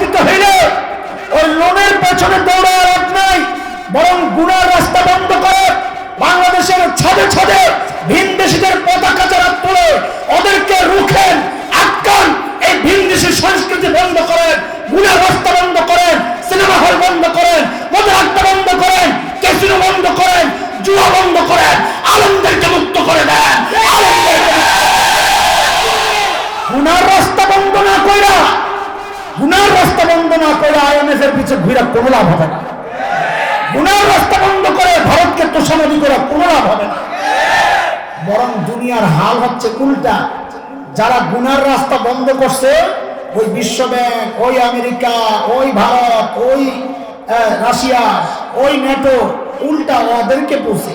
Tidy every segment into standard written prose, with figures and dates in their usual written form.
দিতে হইলে ওই লোনের পেছনে দৌড়ার লাভ নাই, বরং গুনার রাস্তা বন্ধ করে বাংলাদেশের ছাদে ছাদে ভিনদেশীদের পতাকা যারা তোলে ওদেরকে রুখেন, আটকান। এই ভিনদেশী সংস্কৃতি বন্ধ করেন, গুনার রাস্তা বন্ধ করেন, সিনেমা হল বন্ধ করেন, মদের আড্ডা বন্ধ করেন, ক্যাসিনো বন্ধ করেন, জুয়া বন্ধ করেন, আলেমদেরকে মুক্ত করে দেন। গুনার রাস্তা বন্ধ না কইরা, গুনার রাস্তা বন্ধ না করে আইএমএফ এর পিছে ঘুরে কোনো লাভ হবে না। গুনার রাস্তা বন্ধ করে ভারতকে তোষামোদি করে কোনো লাভ হবে না। বরং দুনিয়ার হাল হচ্ছে উল্টা। যারা গুনার রাস্তা বন্ধ করছে, ওই বিশ্ব ব্যাংক, ওই আমেরিকা, ওই ভারত, ওই রাশিয়া, ওই ন্যাটো, উল্টা ওদেরকে পৌঁছে।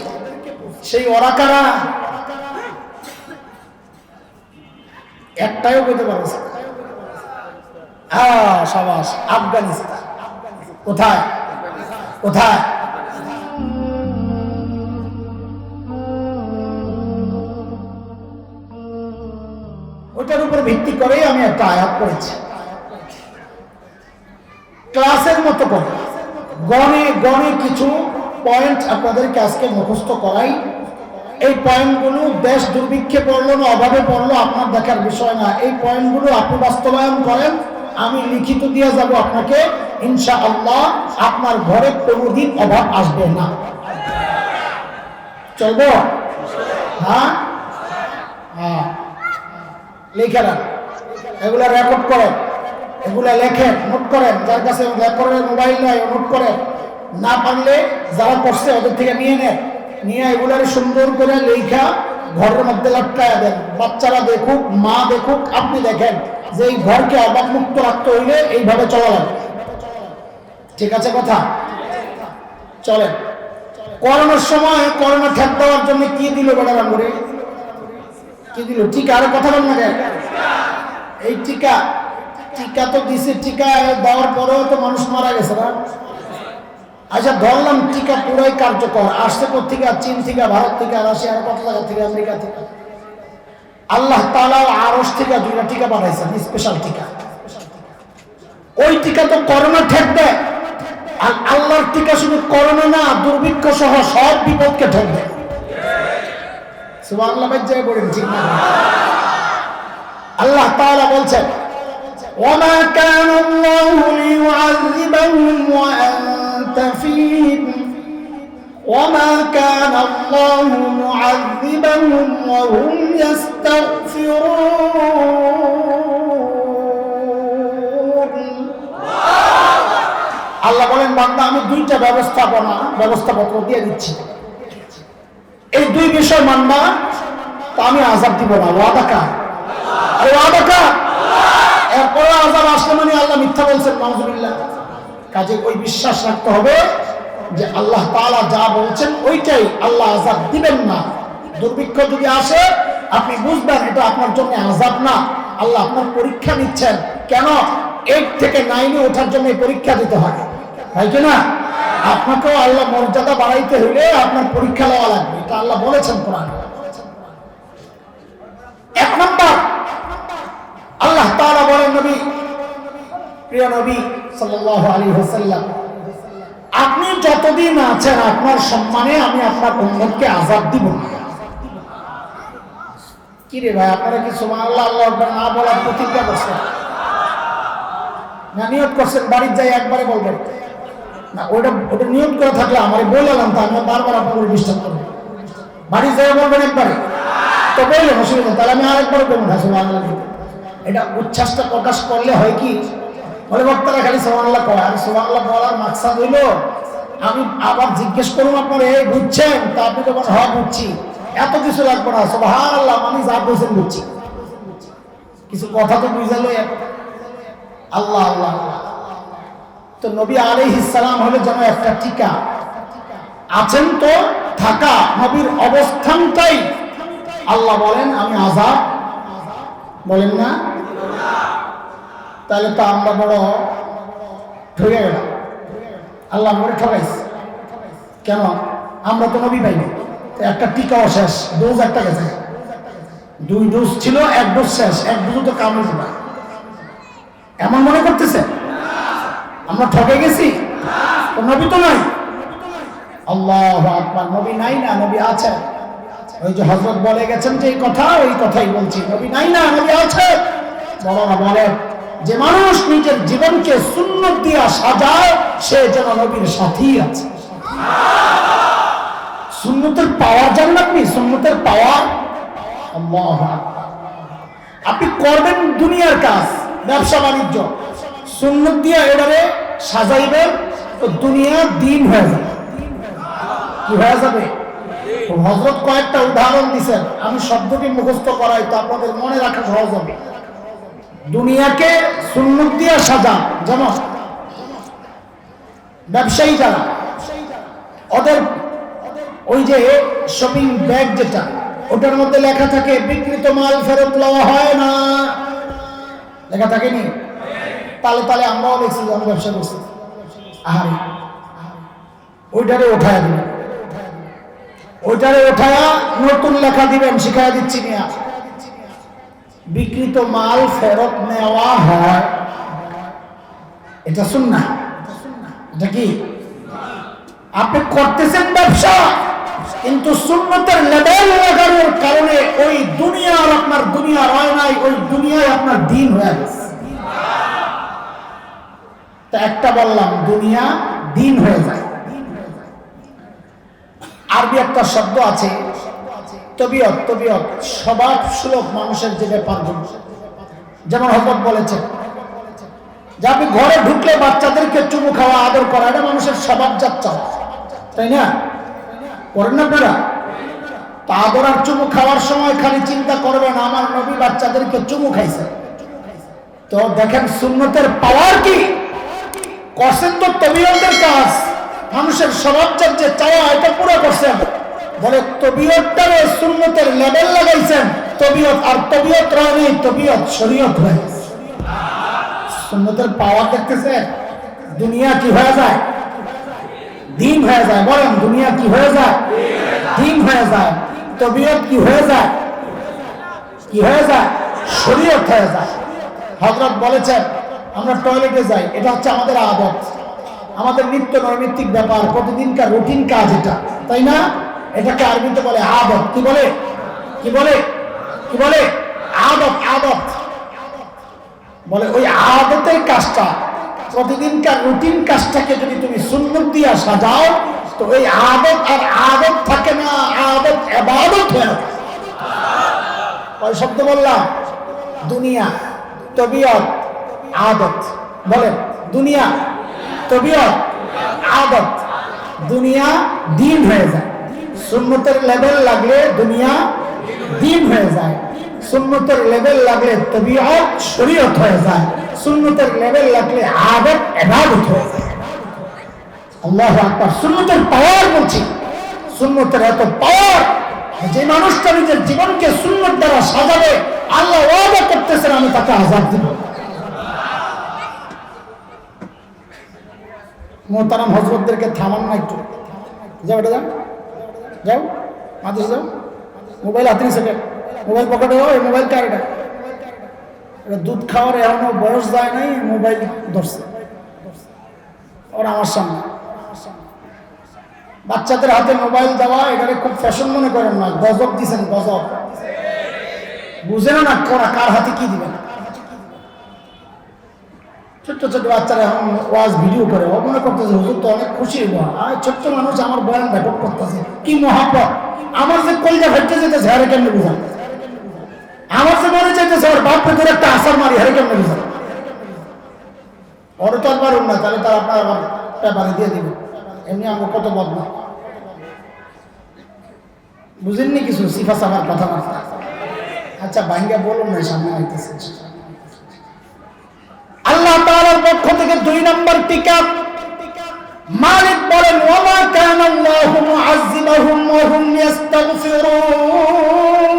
সেই ওরা কারা? একটাও বলতে পারছে। সাবাস, আফগানিস্তান। কোথায় কোথায়? ওটার উপর ভিত্তি করেই আমি একটা আয়াত করেছি, ক্লাসের মতো করে গণে গণে কিছু পয়েন্ট আপনাদেরকে আজকে মুখস্থ করাই। এই পয়েন্টগুলো দেশ দুর্ভিক্ষে পড়লো না অভাবে পড়লো আপনার দেখার বিষয় না। এই পয়েন্টগুলো আপনি বাস্তবায়ন করেন, আমি লিখিত দিয়ে যাব আপনাকে, ইনশাআল্লাহ আপনার ঘরে কোনোদিন অভাব আসবে না। চলবো? হ্যাঁ হ্যাঁ, লিখে রাখ, এগুলা রেকর্ড করেন, এগুলা লেখেন, নোট করেন। যার কাছে রেকর্ডের মোবাইল নাই নোট করেন, না পারলে যারা করছে ওদের থেকে নিয়ে নেন, নিয়ে এগুলার সুন্দর করে লেখা ঘরের মধ্যে লটকায়া দেন। বাচ্চারা দেখুক, মা দেখুক, আপনি দেখেন যে এই ঘরকে অভাব মুক্ত রাখতে হইলে এইভাবে চলা লাগবে। ঠিক আছে কথা? চলেন। করোনার সময় করোনা ঠেক দেওয়ার জন্য কি দিল বেড়ালাম করে? কি দিল? টিকা। আরো কথা বল না কেন? এই টিকা, টিকা তো দিছে, টিকা দেওয়ার পরেও তো মানুষ মারা গেছে না? আচ্ছা ধরলাম টিকা পুরাই কার্যকর, আসছে কোথেকে? চীন থেকে, ভারত থেকে, রাশিয়া, কত জায়গা থেকে, আমেরিকা থেকে। আল্লাহ তাআলা আরশ থেকে দুইটা টিকা পাঠাইছেন, স্পেশাল টিকা। ওই টিকা তো করোনা ঠেক দেয়। আর আল্লাহর টিকা শুধু করোনা না, দুর্ভিক্ষ সহ সব বিপদকে ঠেক দেয়। সুবহানাল্লাহ বাজ্জায় বলেন, ঠিক না? আল্লাহ তাআলা বলছেন, ওয়ামা কানা আল্লাহু লিয়ুআযিবাহুম ওয়া আনতা ফীহিম ওয়ামা কানা আল্লাহু মুআযিবাহুম ওয়া হুম ইস্তাগফিরুন। আল্লাহ বলেন, বান্দা আমি দুইটা ব্যবস্থাপত্র দিয়ে দিচ্ছি, এই দুই বিষয় মানবা তা আমি আযাব দিব না। ওয়াদা কার? আরে ওয়াদা কার? এরপরে আযাব আসলে মানে আল্লাহ মিথ্যা বলছেন, নাউযুবিল্লাহ। কাজে ওই বিশ্বাস রাখতে হবে যে আল্লাহ তাআলা যা বলছেন ওইটাই, আল্লাহ আযাব দিবেন না। দুর্ভিক্ষ যদি আসে আপনি বুঝবেন এটা আপনার জন্য আযাব না, আল্লাহ আপনার পরীক্ষা নিচ্ছেন। কেন? 8 থেকে 9-এ ওঠার জন্য পরীক্ষা দিতে হয়, তাই কি না? আপনাকেও আল্লাহ মর্যাদা বাড়াইতে হইলে আপনার পরীক্ষা লওয়া লাগবে, এটা আল্লাহ বলেছেন কোরআনে। এক নম্বর, আল্লাহ তাআলা বলেন, নবী, প্রিয় নবী সাল্লাল্লাহু আলাইহি ওয়াসাল্লাম, আপনি যতদিন আছেন আপনার সম্মানে আমি আপনার উম্মতকে আযাব দিব না। কি রে ভাই, আপনারা কি সুবহানাল্লাহ আল্লাহু আকবার না বলার প্রতিজ্ঞা করছেন না নিয়ত করছেন? বাড়ির যাই একবারে বলবেন না, ওটা নিয়ত করে থাকলে আমার বললাম তো, আমি বারবার আপনাদের ডিস্টার্ব করবো। বাড়ি যাই বলবেন একবারে তো বললেন, অসুবিধা, তাহলে আমি আরেকবার বলবো না সুবহানাল্লাহ। এটা উচ্ছ্বাসটা প্রকাশ করলে হয় কি, বলে বক্তারা খালি সুবহানাল্লাহ কয়, আর সুবহানাল্লাহ বলার মাকসাদ হইল আমি আবার জিজ্ঞেস করুন আপনারা, এই বুঝছেন? তা আপনি তো বলেন হ্যাঁ বুঝছি, এত কিছু লাগবে না, সুবহানাল্লাহ মানে যা বলছেন বুঝছি, কিছু কথা তো বুঝালো। আল্লাহ আল্লাহ। তো নবী আলাইহিস সালাম হলো যেন একটা টিকা, আছেন তো থাকা, নবীর অবস্থানটাই আল্লাহ বলেন আমি আযাব, বলেন না? তাহলে তো আমরা বড় ঠকে গেলাম, আল্লাহ করে ঠকাইছে। কেন? আমরা তো নবী পাইনি, একটা টিকাও শেষ, ডোজ একটা গেছে, 2 ডোজ ছিল, 1 ডোজ শেষ, 1 ডোজ তো কাম হয়েছে না, এমন মনে করতেছে? আমরা ঠকে গেছি? নবী তো নাই। আল্লাহু আকবার। নবী নাই না, নবী আছে। ওই যে হযরত বলে গেছেন যে এই কথা, ওই কথাই বলছি, নবী নাই না, নবী আছে। বড়রা বলে যে মানুষ নিজের জীবনকে সুন্নত দিয়া সাজায় সে যেন নবীর সাথী আছে। সুন্নতের পাওয়ার জানেন আপনি? সুন্নতের পাওয়ার। আল্লাহু আকবার। আপনি করবেন দুনিয়ার কাজ, ব্যবসা বাণিজ্য, সুন্নত দিয়া এবারে সাজাইবেন তো দুনিয়া দিন হয়ে যাবে। কি হয়ে যাবে? হযরত কয়েকটা উদাহরণ দিয়েছেন, আমি শব্দটি মুখস্থ করাই তো আপনাদের মনে রাখা সহজ হবে। দুনিয়াকে সুন্নত দিয়া সাজান। যেমন ব্যবসায়ী যারা, ওদের ওই যে শপিং ব্যাগ যেটা, ওটার মধ্যে লেখা থাকে বিক্রিত মাল ফেরত লওয়া হয় না, লেখা থাকেনি? তালে তালে আমরাও দেখছি যখন ব্যবসা করছি, আহারে ওইটারে উঠায় দিবেন, ওইটারে উঠায়া নতুন লেখা দিবেন, শিখাই দিচ্ছি মিয়া, বিক্রিত মাল ফেরত নেওয়া হয়। এটা সুন্নাহ। এটা কি? আপনি করতেছেন ব্যবসা, কিন্তু সুন্নতের লেবেল লাগানোর কারণে ওই দুনিয়া আর আপনার দুনিয়া রয় নাই, ওই দুনিয়ায় আপনার দিন হয়ে গেছে। তা একটা বললাম, দুনিয়া দিন হয়ে যায়। আরবি একটা শব্দ আছে তবিয়ত, তবিয়ত স্বভাব সুলভ মানুষের যে ব্যাপারগুলো, যেমন হযরত বলেছেন যে আপনি ঘরে ঢুকলে বাচ্চাদেরকে চুমু খাওয়া, আদর করা, এটা মানুষের স্বভাবজাত চাও, তাই না? করেন না আপনারা? তা আদর আর চুমু খাওয়ার সময় খালি চিন্তা করবেন আমার নবী বাচ্চাদেরকে চুমু খাইছে। তো দেখেন সুন্নতের পাওয়ার কি। করছেন তো তবিয়তের কাজ, মানুষের স্বভাবজাত যে চাওয়া, এটা পুরো করছেন। বলে তবিয়তটারে সুন্নতের লেবেল লাগাইছেন, তবিয়ত আর তবিয়ত রয় নেই, তবিয়ত শরীয়ত হয়ে গেছে। সুন্নতের পাওয়ার দেখতেছেন? দুনিয়া কি হয়ে যায়? দিন হয়ে যায়। বলেন দুনিয়া কি হয়ে যায়? দিন হয়ে যায়। তবিয়ত কি হয়ে যায়? কি হয়ে যায়? শরীয়ত হয়ে যায়। হযরত বলেছেন আমরা টয়লেটে যাই, এটা হচ্ছে আমাদের আদত, আমাদের নিত্য নৈমিত্তিক ব্যাপার, প্রতিদিনকার রুটিন কাজ এটা, তাই না? এটাকে আরবিতে বলে আদত। কি বলে? কি বলে? কি বলে? আদত। আদত বলে ওই আদতের কাজটা, প্রতিদিনকার রুটিন কাজটাকে যদি তুমি সুন্নত দিয়া সাজাও তো ওই আদত আর আদত থাকে না, আদত ইবাদত হয়ে যায়। কয় শব্দ বললাম? দুনিয়া, তবিয়ত, আদত। বলেন দুনিয়া, তবিয়ত, আদত। দুনিয়া দিন হয়ে যায়। সুন্নতের লেভেল লাগলে দুনিয়া দিন হয়ে যায়, সুন্নতের লেভেল লাগলে তবিয়ত শরীয়ত হয়ে যায়, সুন্নতের লেভেল লাগলে আদত ইবাদত হয়ে যায়। আল্লাহু আকবার। সুন্নতের পাওয়ার বলছি, সুন্নতের এত পাওয়ার যে মানুষটা নিজের জীবনকে সুন্নত দ্বারা সাজাবে, আল্লাহ ওয়াদা করতেছেন আমি তাকে আযাব দিব। মোহতারাম হযরতদেরকে থামান না একটু, যাও এটা যাও, যাও মাদ্রাসা যাও, মোবাইল হাতে নিয়ে, মোবাইল পকেটে যাও, এই মোবাইল কার? এটা দুধ খাওয়ার এখনো বয়স যায় নাই, মোবাইল ধরছে ওরা আমার সামনে। বাচ্চাদের হাতে মোবাইল দেওয়া এটাকে খুব ফ্যাশন মনে করেন না, গজব দিছেন, গজব। বুঝে না ওরা কার হাতে কি দিবেন। ছোট্ট ছোট বাচ্চারা এখন ওয়াজ ভিডিও করে, ও মনে করতেছে হুজুর তো অনেক খুশি হবো, ছোট্ট মানুষ আমার বয়ান রেকর্ড করতেছে, কি মহাব্বত। আমার যে কলজা ফেটে যেতেছে হারে কেমনে বুঝান, আমার যে মনে চাইতেছে ওর বাপ ধরে একটা আসার মারি হারে কেমনে বুঝান। ওর তো আর পারুন না, তাহলে তার আপনার আবার পেপারে দিয়ে দিবে, এমনি আমার কত বদনা। বুঝেননি কিছু সিফা সাফার কথাবার্তা? আচ্ছা ভাঙ্গা বলুন না, সামনে আইতেছে। আল্লাহ তাআলার পক্ষ থেকে 2 নম্বর টিকা, মালিক বলেন ওয়া কানা আল্লাহু মুআযযিবাহুম ওয়া হুম ইস্তাগফিরুন।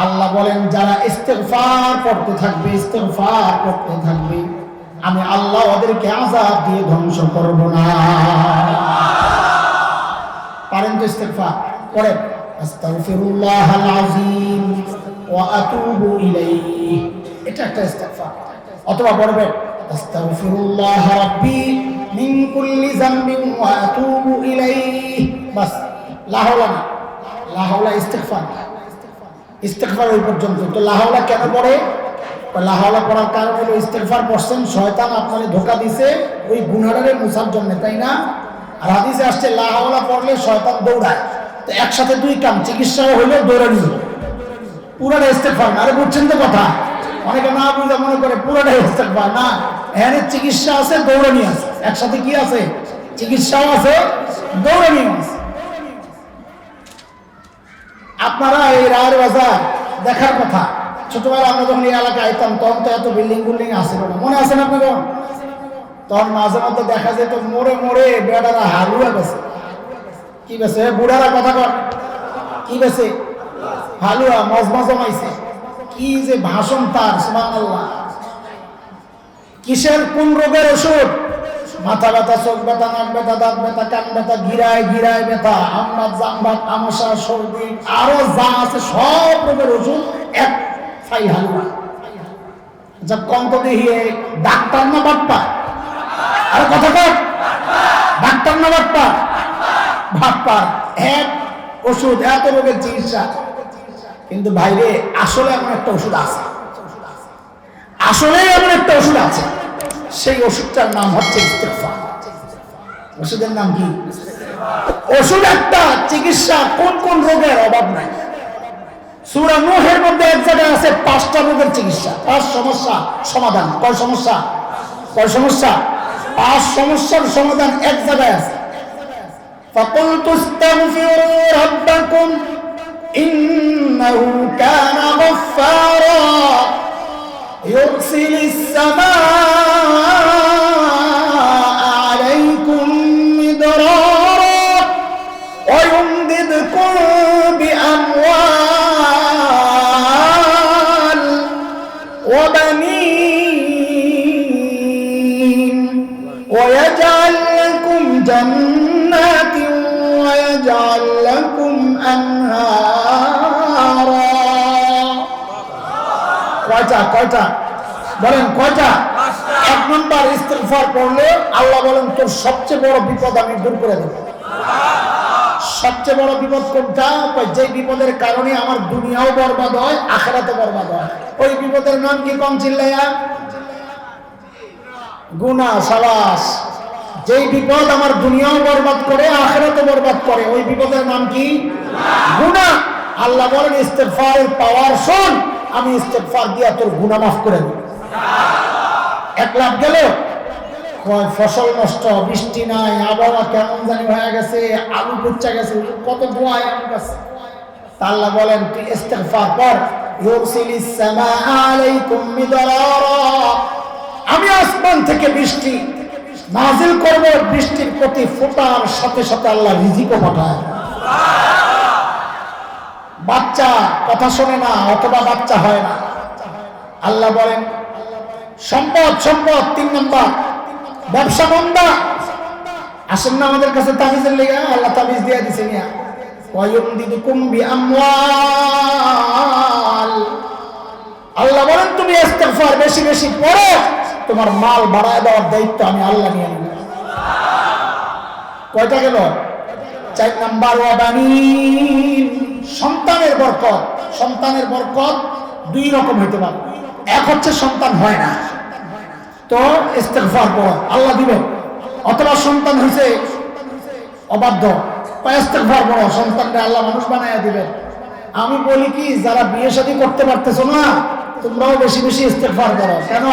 আল্লাহ বলেন যারা ইস্তিগফার করতে থাকবে, ইস্তিগফার করতে থাকবে, আমি আল্লাহ ওদেরকে আযাব দিয়ে ধ্বংস করব না। পারেন তো ইস্তিগফার করেন? আস্তাগফিরুল্লাহাল আযীম ওয়া আতুবু ইলাইহি। এটা এটা একটা ইস্তেগফার। অথবা বলবেন আস্তাগফিরুল্লাহ রাব্বি মিন কুল্লি যামবিন ওয়া আতুবু ইলাইহি। বাস, লা হাওলা না, লা হাওলা ইস্তেগফার। ইস্তেগফার ওই পর্যন্ত। তো লা হাওলা কেন পড়ে? লা হাওলা পড়ার কারণ হলো ইস্তেগফার পড়ছেন, শয়তান আপনারে ধোঁকা দিছে ওই গুনাহটারে মুছার জন্য, তাই না? আর হাদিসে আসছে লা হাওলা পড়লে শয়তান দৌড়ায়। তো একসাথে দুই কাম, চিকিৎসাও হইলো, দৌড়ানি। পুরাটা ইস্তেগফার না। আরে বুঝছেন তো কথা? অনেকে না বুঝে মনে করে পুরাটা ইস্তেগফার না। এখানে চিকিৎসা আছে, দৌড়ানি আছে, একসাথে কি আছে? চিকিৎসাও আছে, দৌড়ানি আছে। আপনারা এই রায়ের বাজার দেখার কথা, ছোটবেলা আমরা যখন এই এলাকায় আইতাম তখন তো এত বিল্ডিং আসছিল না, মনে আছে না আপনাদের? তখন মাঝে মধ্যে দেখা যেত মোড়ে মোড়ে বেড়ারা হালুয়া বেছে। কি বেছে? বুড়ারা কথা কর, কি বেছে? হালুয়া, মজমা জমাইছে। কি যে ভাষণ তার, সুবহানাল্লাহ। কিসের কোন রোগের ওষুধ? মাথা ব্যথা, চোখ ব্যথা, নাক ব্যথা, দাঁত ব্যথা, কান ব্যথা, গিরায় গিরায় ব্যথা, আমরাত, জামবাত, আমাশা, সর্দি, আরো যা আছে সব রোগের ওষুধ এক ফাইল হালুয়া। যা কন্ত দেখিয়ে ডাক্তার না বাপ্পা? আরে কথা কর, ডাক্তার না বাপ্পা? বাপ্পা। এক ওষুধ, এত রোগের চিকিৎসা। কিন্তু ভাইরে আসলে এমন একটা ওষুধ আছে, আসলে এমন একটা ওষুধ আছে, সেই ওষুধটার নাম হচ্ছে ইস্তেগফার। ওষুধের নাম কি? ওষুধ একটা, চিকিৎসা কোন কোন রোগের অভাব নাই। সূরা নূহের মধ্যে এক জায়গায় আছে 5টা রোগের চিকিৎসা, 5 সমস্যা সমাধান। কয় সমস্যা? কয় সমস্যা? 5 সমস্যার সমাধান এক জায়গায় আছে। ফাকুলতু ইস্তাগফিরু রাব্বাকুম ইন্নাহু কানা গফফারা ইউরসিলিস সামাআ আলাইকুম মিদরারা ওয়া ইউমদিদকুম বিআমওয়াল ওয়া বানীন ওয়া ইয়াজআল লাকুম জান্নাতিন ওয়া ইয়াজআল লাকুম আনহারা। কয়টা বলেন? কয়টা? 1 নম্বর, ইস্তেগফার পড়লে আল্লাহ বলেন তোর সবচেয়ে বড় বিপদ আমি দূর করে দেব। সবচেয়ে বড় বিপদ কোনটা? যে বিপদের কারণে আমার দুনিয়াও বরবাদ হয়, আখিরাতও বরবাদ হয়। ওই বিপদের নাম কি? কম চিল্লাইয়া? গুনাহ। সাবাস। যেই বিপদ আমার দুনিয়াও বরবাদ করে, আখিরাতও বরবাদ করে, ওই বিপদের নাম কি? গুনাহ। আল্লাহ বলেন ইস্তেগফারের পাওয়ার শোন, আমি ইস্তেগফার দিয়া তোর গুনাহ মাফ করে দেব। 1 লাখ গেল, ফসল নষ্ট, বৃষ্টি নাই, আবহাওয়া কেমন জানি হয়ে গেছে, আলু পচা গেছে, কত দোয়া আমার কাছে। আল্লাহ বলেন তুই ইস্তেগফার কর, ইউরসিলিস সামাআ আলাইকুম মিদরারা, আমি আসমান থেকে বৃষ্টি নাজিল করব, বৃষ্টির প্রতি ফোঁটার সাথে সাথে আল্লাহ রিজিকও পাঠায়। বাচ্চা কথা শোনে না অথবা বাচ্চা হয় না, আল্লাহ বলেন সম্পদ 3 নম্বর, ব্যবসা মন্দা। আসেন না আমাদের কাছে তাবিজের লেগে, আল্লাহ তাবিজ দিয়ে দিছে নিয়া ওয়ায়ুমদিদুকুম বিআমওয়াল। আল্লাহ বলেন তুমি ইস্তেগফার বেশি বেশি পড়ো, তোমার মাল বাড়ায় দেওয়ার দায়িত্ব আমি আল্লাহ নিয়ে নেব। কয়টা গেল? 4 নম্বর, ওয়া বানীন, সন্তানের বরকত। সন্তানের বরকত 2 রকম হইতে পারে। এক হচ্ছে সন্তান হয় না, তো ইস্তেগফার পড়ো, আল্লাহ দিবেন। অথবা সন্তান হইছে অবাধ্য, ইস্তেগফার পড়ো, সন্তানকে আল্লাহ মানুষ বানায়া দিবেন। আমি বলি কি, যারা বিয়ে শাদী করতে পারতেছো না, তোমরাও বেশি বেশি ইস্তেগফার করো। কেন?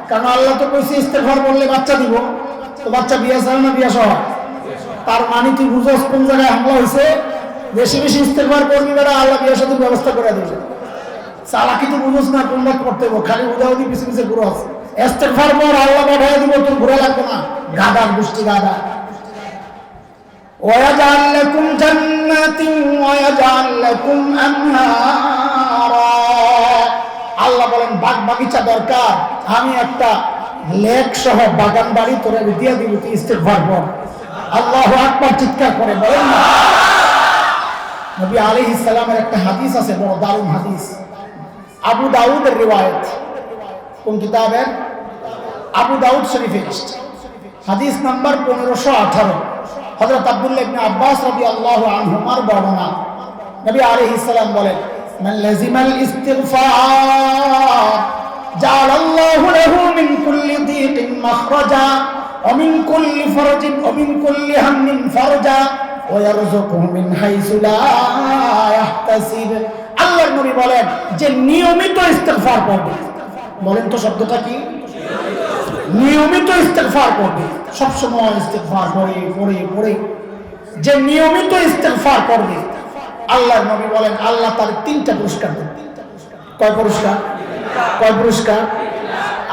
কারণ আল্লাহ তো কইছে ইস্তেগফার করলে বাচ্চা দিব। তো বাচ্চা বিয়ে ছাড়া না বিয়ে সহ? তার মানে তুই বুঝোস কোন জায়গায় হামলা হয়েছে। বেশি বেশি ইস্তেগফার করবি, বেড়া আল্লাহ বিয়ে শাদীর ব্যবস্থা করে দিবে। চালাকি তো বুঝোস না কোনটা করতে হবে, খালি উদাউদি পিছে পিছে ঘুরো আছে। ইস্তেগফার পর আল্লাহ পাঠায় দিব, তোর ঘুরে লাগবে না। গাদার গোষ্ঠী গাদা। ওয়ায়াজআল লাকুম জান্নাতিন ওয়ায়াজআল লাকুম আনহারা। আল্লাহ বলেন বাগ বাগিচা দরকার, আমি একটা লেক সহ বাগান বাড়ি তোরে দিয়ে দিব, তুই ইস্তেগফার পর। আল্লাহু আকবার চিৎকার করে বলেন না। নবী আলাইহিস সালামের একটা হাদিস আছে, বড় দারুণ হাদিস, আবু দাউদের রিওয়ায়াত। কোন কিতাবের? আবু দাউদ শরীফে এসেছে, হাদিস নাম্বার 1518। হযরত আব্দুল্লাহ ইবনে আব্বাস রাদিয়াল্লাহু আনহুমার বর্ণনা, নবী আলাইহিস সালাম বলেন, মান লাজিমাল ইস্তিগফার জাআলাল্লাহু লাহু মিন কুল্লি দীকিন মাখরাজা ওয়া মিন কুল্লি ফারজিন ওয়া মিন কুল্লি হাম্মিন ফারজা ওয়া ইয়ারযুকুহু মিন হাইসু লা ইয়াহতাসিব। আল্লাহর নবী বলেন যে নিয়মিত ইস্তিগফার করবে, বলেন তো শব্দটা কি? নিয়মিত ইস্তিগফার করবে, সব সময় ইস্তিগফার পড়ে যে নিয়মিত ইস্তিগফার করবে, আল্লাহর নবী বলেন আল্লাহ তার 3টা পুরস্কার দেন। কয় পুরস্কার? কয় পুরস্কার?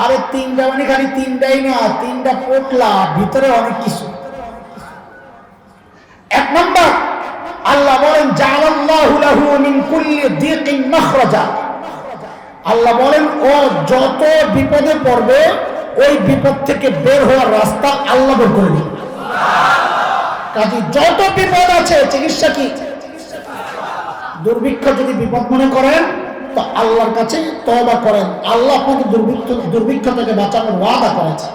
আরে 3টা মানে খালি 3টাই না, 3টা পোটলা, ভিতরে অনেক কিছু। 1 নাম্বার, আল্লাহ বলেন জাআলাল্লাহু লাহু মিন কুল্লি দীকিন মাখরাজা। আল্লাহ বলেন ও যত বিপদে পড়বে ওই বিপদ থেকে বের হওয়ার রাস্তা আল্লাহ বের করে দিবেন। কাজে যত বিপদ আছে, চিকিৎসা কি? দুর্ভিক্ষ যদি বিপদ মনে করেন তো আল্লাহর কাছে তওবা করেন, আল্লাহ আপনাকে দুর্ভিক্ষ থেকে বাঁচানোর ওয়াদা করেছে।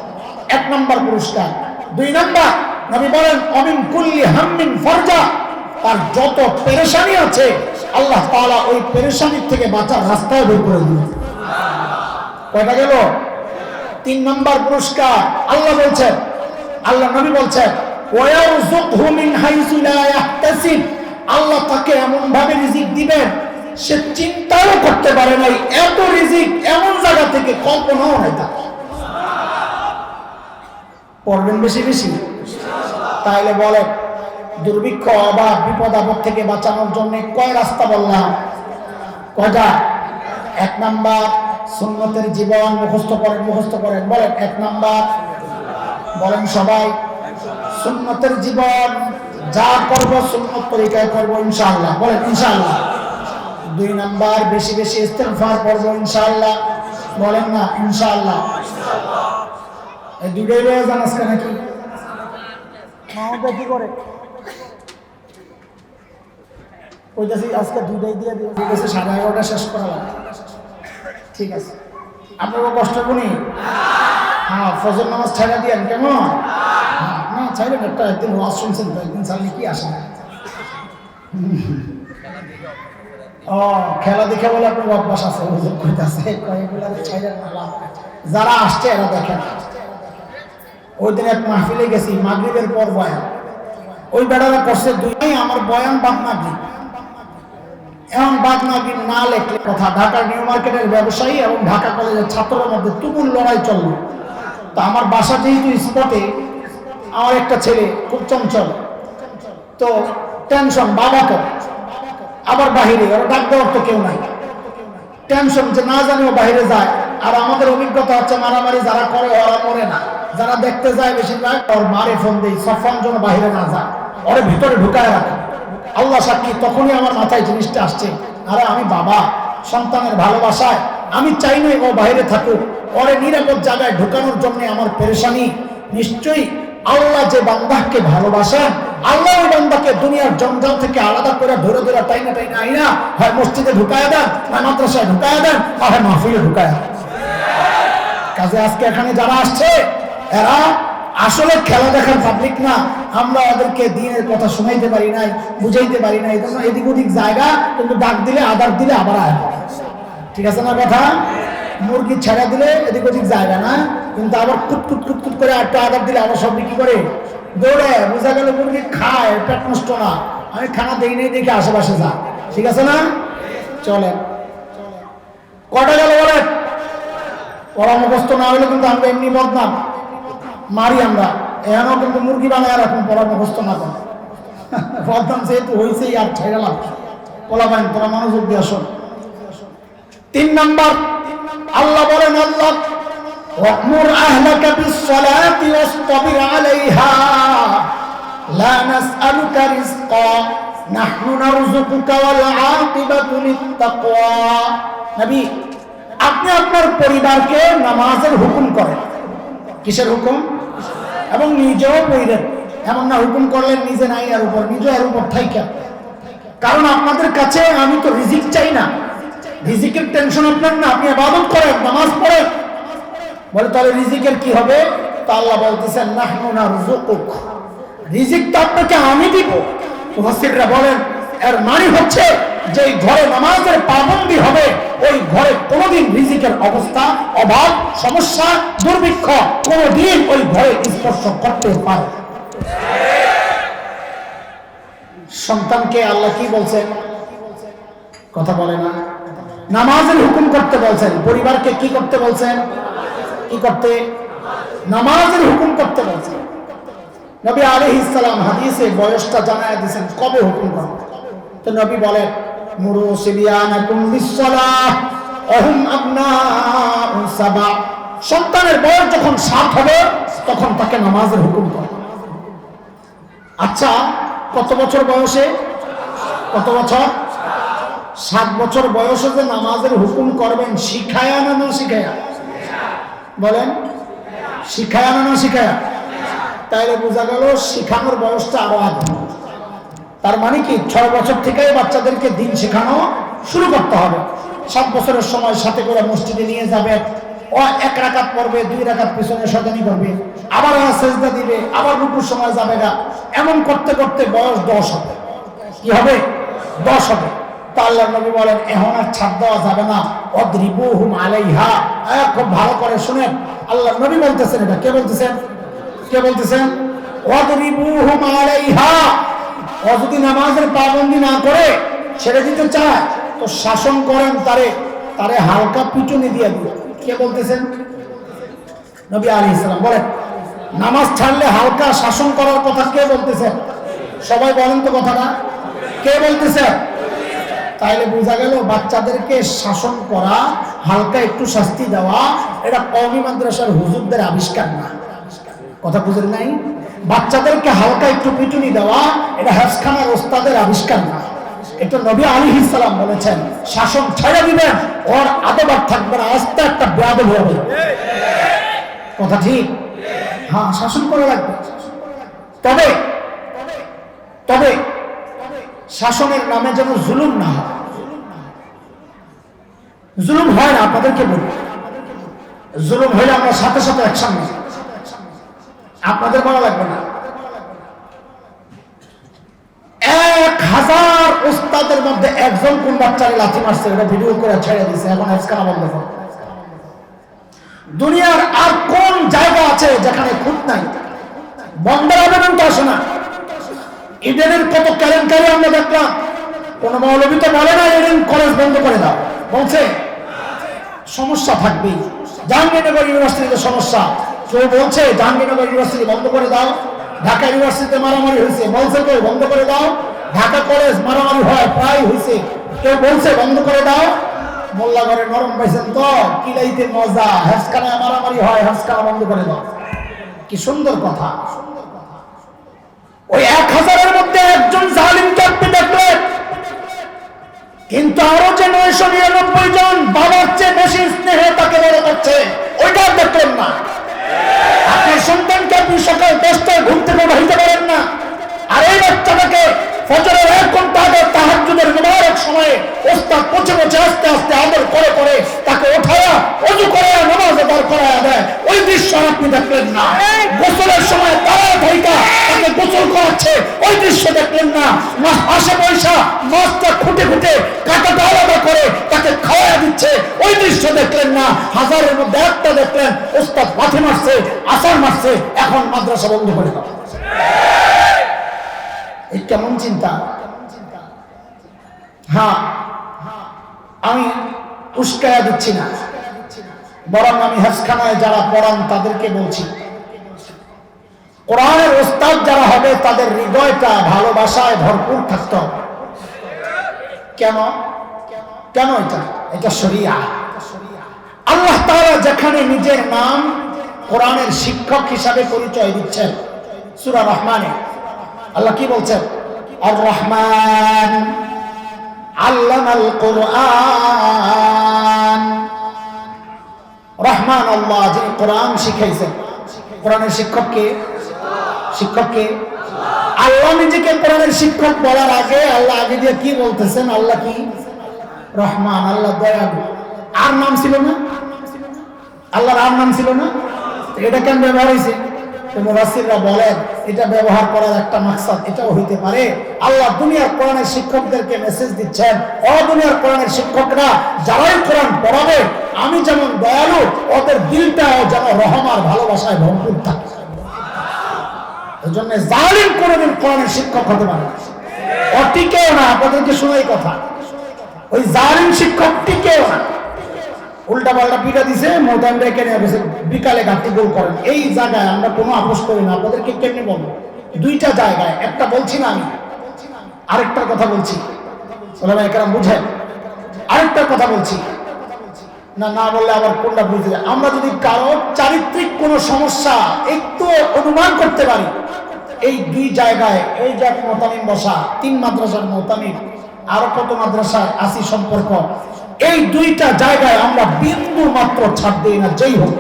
1 নাম্বার পুরস্কার। 2 নাম্বার, নবী বলেন অমিন কুল্লি হাম্মিন ফারজা, আর যত পেরেশানি আছে আল্লাহ তাআলা ওই পেরেশানির থেকে বাঁচার রাস্তা বের করে দিবেন। কয়টা গেল? 3 নাম্বার পুরস্কার। আল্লাহ বলছেন, আল্লাহ নবী বলছেন ওয়ারযুকহু মিন হাইসু লা ইয়াহতাসিব, আল্লাহ তাকে এমন ভাবে রিজিক দিবেন সে চিন্তাও করতে পারে নাই, এত রিজিক এমন জায়গা থেকে কল্পনাও নাই তার। পড়বেন বেশি বেশি, তাইলে বলে দুর্ভিক্ষ অভাব বিপদ আপদ থেকে বাঁচানোর জন্য কয় রাস্তা বললাম? কয়টা? 1 নাম্বার সুন্নতের জীবন মুখস্থ করেন বলেন। 1 নাম্বার বলেন সবাই, সুন্নতের জীবন, যা করব সুন্নত তরিকায় করব ইনশাআল্লাহ, বলেন ইনশাআল্লাহ। 2 নাম্বার বেশি বেশি ইস্তিগফার করব ইনশাআল্লাহ, বলেন না ইনশাআল্লাহ। এই দুটোই রয়ে যান আজকে নাকি? মাওটা কি করে ওইটাছি আজকে 2টাই দিয়ে দিও, ঠিক আছে? 11:30টা শেষ করা লাগবে, ঠিক আছে? আপনারা কষ্ট করি, হ্যাঁ ফজর নামাজ ছাড়া দিয়েন, কেমন? না ছাড়বেন, একদিন ওয়াজ শুনছেন তো, একদিন ছাড়লে কি আসে না। ও খেলা দেখে বলে আপনার অভ্যাস আছে, হুজুর কইতাছে কয়েকগুলা ছাইরা না, যারা আসছে এরা দেখেন। ওই দিন এক মাহফিলে গেছি, মাগরিবের পর বয়ান, ওই বেড়ারা করছে 2, আমার বয়ান বাদ মাগরিব। এখন বাদ মাগরিব না লেখলে কথা, ঢাকার নিউ মার্কেটের ব্যবসায়ী এবং ঢাকা কলেজের ছাত্রদের মধ্যে তুমুল লড়াই চলল। তো আমার বাসা যেহেতু স্পটে, আমার একটা ছেলে খুব চঞ্চল, তো টেনশন, বাবা তো আবার বাহিরে, ওরা ডাক দেওয়ার তো কেউ নাই, টেনশন যে না জানিও বাহিরে যায়। আর আমাদের অভিজ্ঞতা হচ্ছে মারামারি যারা করে ওরা মরে না, যারা দেখতে যায় বেশিরভাগ ওর মারে ফোন দেই সফান যেন বাহিরে না যায়, ওরে ভিতরে ঢুকায় রাখে। আল্লাহ সাক্ষী, তখনই আমার মাথায় জিনিসটা আসছে, আরে আমি বাবা, সন্তানের ভালোবাসায় আমি চাই না ও বাইরে থাকুক, ওরে নিরাপদ জায়গায় ঢুকানোর জন্য আমার পেরেশানি। নিশ্চয়ই আল্লাহ যে বান্দাকে ভালোবাসেন, আল্লাহ ওই বান্দাকে দুনিয়ার জঞ্জাল থেকে আলাদা করে ধরে ধরে টাইনা আইনা হয় মসজিদে ঢুকায় দেন, না মাদ্রাসায় ঢুকায় দেন, হয় মাহফিলে ঢুকায় দেন। কাজে আজকে এখানে যারা আসছে এরা আসলে খেলা দেখার পাবলিক না, আমরা ওদেরকে দিনের কথা শোনাইতে পারি নাই, বুঝাইতে পারি নাই, এদিক ওদিক জায়গা, কিন্তু ডাক দিলে আদার দিলে আবার আয়, ঠিক আছে না কথা? মুরগি ছেড়া দিলে এদিক ওদিক জায়গা না, কিন্তু আবার কুট করে একটা আদার দিলে আবার সব কি করে দৌড়ে, বোঝা গেল মুরগি খায়, পেট নষ্ট না, আমি খানা দেই নেই দেখে আশেপাশে যা, ঠিক আছে না? চলে কটা গেল বলেন? ওরা মুখস্থ না হলে কিন্তু আমরা এমনি বদনাম মারি, আমরা এখানেও কিন্তু মুরগি বানায় রাখুন, পড়া মুখস্থ না করেন, বদনাম যেহেতু হয়েছেই আর ছেড়ালাম। বলা পাইন তোরা মনোযোগ দিয়ে আসুন। 3 নাম্বার, আল্লাহ বলেন আল্লাহ ওয়া'মুর আহলাকা বিস-সালাতি ওয়াসতাবির আলাইহা লা নাসআলুকা রিজকা নাহনু নারযুকুকা ওয়াল আকিবাতু লিত-তাকওয়া। নবী, আপনি আপনার পরিবারকে নামাজের হুকুম করেন। কিসের হুকুম? এবং নিজেও পড়েন, এমন না হুকুম করলেন নিজে নাই এর উপর, নিজে এর উপর থাইকা। কারণ আপনাদের কাছে আমি তো রিজিক চাই না, রিজিকের টেনশন আপনার না, আপনি ইবাদত করেন, নামাজ পড়েন, বলে তাহলে রিজিকের কি হবে? তা আল্লাহ বলতেছেন নাহনু নারযুকুক, রিজিক তো আপনাকে আমি দিব। মুফাসসিররা বলেন এর মানে হচ্ছে যে ঘরে নামাজের পাবন্দি হবে ওই ঘরে কোনোদিন রিজিকের অবস্থা, অভাব, সমস্যা, দুর্ভিক্ষ কোনোদিন ওই ঘরে স্পর্শ করতে পারে। সন্তানকে আল্লাহ কি বলছেন? কথা বলে না। নামাজের হুকুম করতে বলছেন। পরিবারকে কি করতে বলছেন? কি করতে? নামাজের হুকুম করতে বলছেন। নবী আলাইহিস সালাম হাদিসে বয়সটা জানায় দিয়েছেন কবে হুকুম করবেন। তো নবী বলেন মুরু সিবিয়ানাকুম বিসসালাহ ওহুম আবনাউ সাবা, সন্তানের বয়স যখন 7 হবে তখন তাকে নামাজের হুকুম করবে। আচ্ছা কত বছর বয়সে? কত বছর? 7 বছর বয়সে যে নামাজের হুকুম করবেন, শিখায়া না না শিখায়া? বলেন শিখায়া না না শিখায়া? তাইলে বোঝা গেল শিখানোর বয়সটা আরো আগে। তার মানে কি 6 বছর থেকেই বাচ্চাদেরকে দিন শেখানো শুরু করতে হবে। 7 বছরের সময় সাথে করে মসজিদে নিয়ে যাবে, ও 1 রাকাত পড়বে, 2 রাকাত পিছনে শয়তানি করবে, আবার সেজদা দিবে, আবার রুকুর সময় যাবে না। এমন করতে করতে বয়স 10 হবে। কি হবে? 10 হবে। তা আল্লাহর নবী বলেন এখন আর ছাড় দেওয়া যাবে না, অদ্রিবুহুম আলাইহা। খুব ভালো করে শুনেন, আল্লাহর নবী বলতেছেন। এটা কে বলতেছেন? কে বলতেছেন? অদ্রিবুহুম আলাইহা। ও যদি নামাজের পাবন্দি না করে ছেড়ে দিতে চায় তো শাসন করেন তারে, তারে হালকা পিটুনি দিয়ে দিন। কে বলতেছেন? নবী আলাইহিস সালাম বলেন নামাজ ছাড়লে হালকা শাসন করার কথা কে বলতেছেন? সবাই বলেন তো কথাটা, কে বলতেছেন? তাইলে বোঝা গেল বাচ্চাদেরকে শাসন করা, হালকা একটু শাস্তি দেওয়া এটা কওমি মাদ্রাসার হুজুরদের আবিষ্কার না। কথা বুঝেন নাই? বাচ্চাদেরকে হালকা একটু পিটুনি দেওয়া এটা হাফখানার ওস্তাদের আবিষ্কার না। এটা নবী আলাইহিস সালাম বলেছেন। শাসন ছেড়ে দিবেন, ওর আদব আর থাকবে না, আস্তে একটা বেয়াদব হবে। কথা ঠিক? হ্যাঁ, শাসন করা লাগবে। তবে তবে শাসনের নামে যেন জুলুম না হয়। জুলুম হয় না, আপনাদেরকে বলি, জুলুম হইলে আমরা সাথে সাথে অ্যাকশন নিই, আপনাদের বলা লাগবে না। 1000 উস্তাদের মধ্যে একজন কোন বাচ্চারে লাথি মারছে ওটা ভিডিও করে ছেড়ে দিয়েছে, এখন আজকাল বন্ধ করে। দুনিয়ার আর কোন জায়গা আছে যেখানে খুঁত নাই? বন্ধের আবেদন তো আসে না। ইডেনের কত কেলেঙ্কারি আমরা দেখলাম, কোন মৌলবী তো বলে না ইডেন কলেজ বন্ধ করে দাও, বলছে সমস্যা থাকবেই। জাহাঙ্গীরনগর ইউনিভার্সিটিতে সমস্যা, কেউ বলছে জাহাঙ্গীরনগর ইউনিভার্সিটি বন্ধ করে দাও। ঢাকা ইউনিভার্সিটিতে মারামারি হয়েছে, বলছে কেউ বন্ধ করে দাও। ঢাকা কলেজ মারামারি হয়, প্রায় হয়েছে, কেউ বলছে বন্ধ করে দাও। মোল্লা ঘরে নরম পাইছেন তো, কিলাইতে মজা, হেফসখানায় মারামারি হয়, হেফসখানা বন্ধ করে দাও। কি সুন্দর কথা। ওই 1000-এর মধ্যে একজন জালিমকে আপনি দেখলেন, কিন্তু আরো যে 999 জন বাবার চেয়ে বেশি স্নেহে তাকে বড় করছে, ওইটা দেখলেন না। আপনার সন্তানকে আপনি সকাল 10টায় ঘুম থেকে বাহিতে পারেন না, আর এই বাচ্চাটাকে ফজরের 1 ঘন্টা আগে তাহাজ্জুদের মুবারক সময়ে ওস্তাদ পচে পচে আস্তে আস্তে আদর করে করে তাকে ওঠায়া ওযু করে নামাজ আদায় করায়া দেয়, ওই দৃশ্য আপনি দেখলেন না। গোসলের সময় তারা থাইকা তাকে গোসল করাচ্ছে, ওই দৃশ্য দেখলেন না। আশে পয়সা মাছটা খুঁটে খুঁটে কাঁটাটা আলাদা করে তাকে খাওয়া দিচ্ছে, ওই দৃশ্য দেখলেন না। 1000-এর মধ্যে একটা দেখলেন ওস্তাদ লাথি মারছে, আসার মারছে, এখন মাদ্রাসা বন্ধ করে দাও। এই কেমন চিন্তা? হ্যাঁ, আমি উস্কায়া দিচ্ছি না, বরং আমি হেফসখানায় যারা পড়ান তাদেরকে বলছি, কোরআনের ওস্তাদ যারা হবে তাদের হৃদয়টা ভালোবাসায় ভরপুর থাকতে হবে। কেন? কেন? এটা শরিয়া। আল্লাহ তাআলা যেখানে নিজের নাম কোরআনের শিক্ষক হিসাবে পরিচয় দিচ্ছেন, সূরা রহমানে আল্লাহ কি বলছেন? আর রহমান আল্লামাল কোরআন। রহমান আল্লাহ, যিনি কোরআন শিখাইছেন। কোরআনের শিক্ষক কে? শিক্ষক কে? আল্লাহ নিজেকে কোরআনের শিক্ষক বলার আগে আল্লাহ আগে দিয়ে কি বলতেছেন? আল্লাহ কি? রহমান, আল্লাহ দয়ালু। আর নাম ছিল না? আল্লাহর আর নাম ছিল না? এটা কেন ব্যবহার হয়েছে? মুফাসসিররা বলেন এটা ব্যবহার করার একটা মাকসাদ এটাও হইতে পারে, আল্লাহ দুনিয়ার কোরআনের শিক্ষকদেরকে মেসেজ দিচ্ছেন, ও দুনিয়ার কোরআনের শিক্ষকরা যারাই কোরআন পড়াবে আমি যেমন দয়ালু ওদের দিলটাও যেন রহমার ভালোবাসায় ভরপুর থাকে। এই জন্য জালিম কোনোদিন কোরআনের শিক্ষক হতে পারে না, ও টিকেও না। আপনাদেরকে শোনাই কথা, ওই জালিম শিক্ষক টিকেও না, উল্টা পাল্টা পিঠা দিছে, মোতায়েন রেখে নিয়ে গেছে, বিকালে ঘাটতি গোল করেন। এই জায়গায় আমরা কোনো আপোষ করি না। আপনাদেরকে কেমনি বলবো? দুইটা জায়গায়, একটা বলছি না আমি, আরেকটার কথা বলছি, বুঝেন, আরেকটার কথা বলছি না, না বললে আবার কোনটা বুঝে যায়। আমরা যদি কারো চারিত্রিক কোনো সমস্যা একটু অনুমান করতে পারি, এই দুই জায়গায়, এই যে মোতামিম বসা, 3 মাদ্রাসার মোতামিম, আরো কত মাদ্রাসায় আসি সম্পর্ক, এই দুইটা জায়গায় আমরা বিন্দু মাত্র ছাড় দিই না। যেই হোক,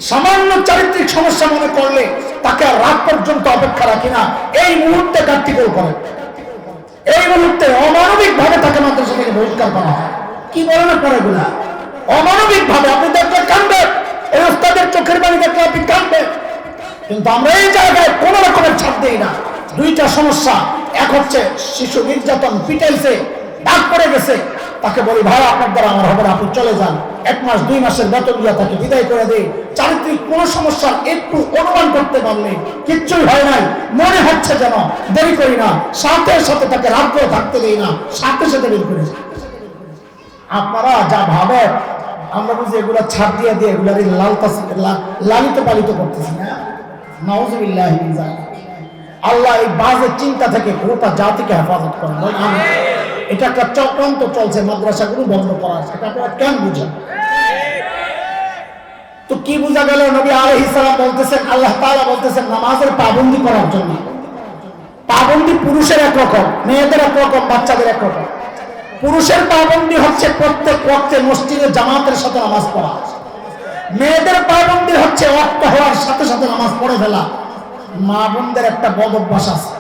সামান্য চারিত্রিক সমস্যা মনে করলে তাকে আর রাত পর্যন্ত অপেক্ষা রাখি না, এই মুহূর্তে ঘাটতি গোল করে, এই মুহূর্তে অমানবিক ভাবে তাকে মাদ্রাসা থেকে বহিষ্কার করা হয়। কি বলেন আপনারা এগুলা? অমানবিক ভাবে আপনি দেখলে কাঁদবেন, এই ওস্তাদের চোখের পানি দেখলে আপনি কাঁদবেন। কিন্তু আমরা এই জায়গায় কোন রকমের ছাড় দিই না। দুইটা সমস্যা, এক হচ্ছে শিশু নির্যাতন, পিটাইছে, দাগ পড়ে গেছে, তাকে বলি ভাই আপনার দ্বারা আমার হবে না, আপনি চলে যান, 1 মাস 2 মাসের বেতন দিয়ে তাকে বিদায় করে দেই। চারিত্রিক কোন সমস্যার একটু অনুমান করতে পারলে কিচ্ছুই হয় নাই, মনে হচ্ছে যেন দেরি করি না, সাথে সাথে তাকে রাত করে থাকতে দেই না, সাথে সাথে বের করে যাই। আপনারা যা ভাবেন আমরা বুঝি এগুলা ছাড় দিয়ে দিয়ে এগুলারই লালিত পালিত করতেছি না। নাউযুবিল্লাহি মিন যালিক। আল্লাহ এই বাজে চিন্তা থেকে গোটা জাতিকে হেফাজত করেন। এটা একটা চক্রান্ত চলছে মাদ্রাসাগুলো বন্ধ করার, সেটা আপনারা কেন বুঝেন? তো কি বোঝা গেল? নবী আলাইহিস সালাম বলতেছেন, আল্লাহ তাআলা বলতেছেন নামাজের পাবন্দি করার জন্য। পাবন্দি পুরুষের একরকম, মেয়েদের একরকম, বাচ্চাদের একরকম। পুরুষের পাবন্দি হচ্ছে প্রত্যেক ওয়াক্তে মসজিদে জামাতের সাথে নামাজ পড়া। মেয়েদের পাবন্দি হচ্ছে ওয়াক্ত হওয়ার সাথে সাথে নামাজ পড়ে ফেলা। মা বোনদের একটা বদ অভ্যাস আছে,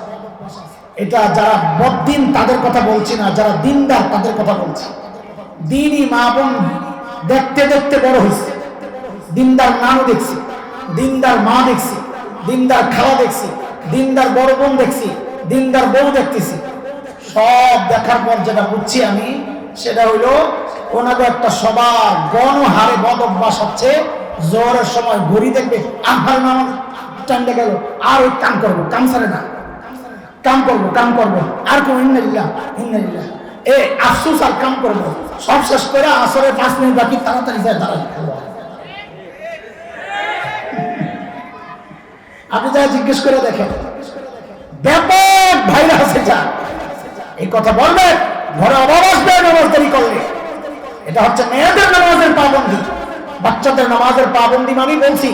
এটা যারা বদ্দিন তাদের কথা বলছি না, যারা দিনদার তাদের কথা বলছি। দিনই মা বোন দেখতে দেখতে বড় হয়েছে, দিনদার নানু দেখছি, দিনদার মা দেখছি, দিনদার খালা দেখছি, দিনদার বড় বোন দেখছি, দিনদার বউ দেখতেছি। সব দেখার পর যেটা বুঝছি আমি, সেটা হইলো ওনাদের একটা সবার গণহারে বদ অভ্যাস হচ্ছে, জোহরের সময় ঘড়ি দেখবে, আহার নামাজ টাইমটা গেল, আর ওই কাম করবো, কাম ছাড়ে না, কাম করবো, কাম করবো, আর কোন ইন্নালিল্লাহ ইন্নালিল্লাহ, এ আফসোস, আর কাম করবো। সব শেষ করে আসরে 5 মিনিট বাকি, তাড়াতাড়ি যায় দাঁড়ায়। আপনি যা জিজ্ঞেস করে দেখেন, ব্যাপক ভাইরাস এটা। এই কথা বলবে, ঘরে অভাব আসবে নামাজ দেরি করলে। এটা হচ্ছে মেয়েদের নামাজের পাবন্দি। বাচ্চাদের নামাজের পাবন্দি আমি বলছি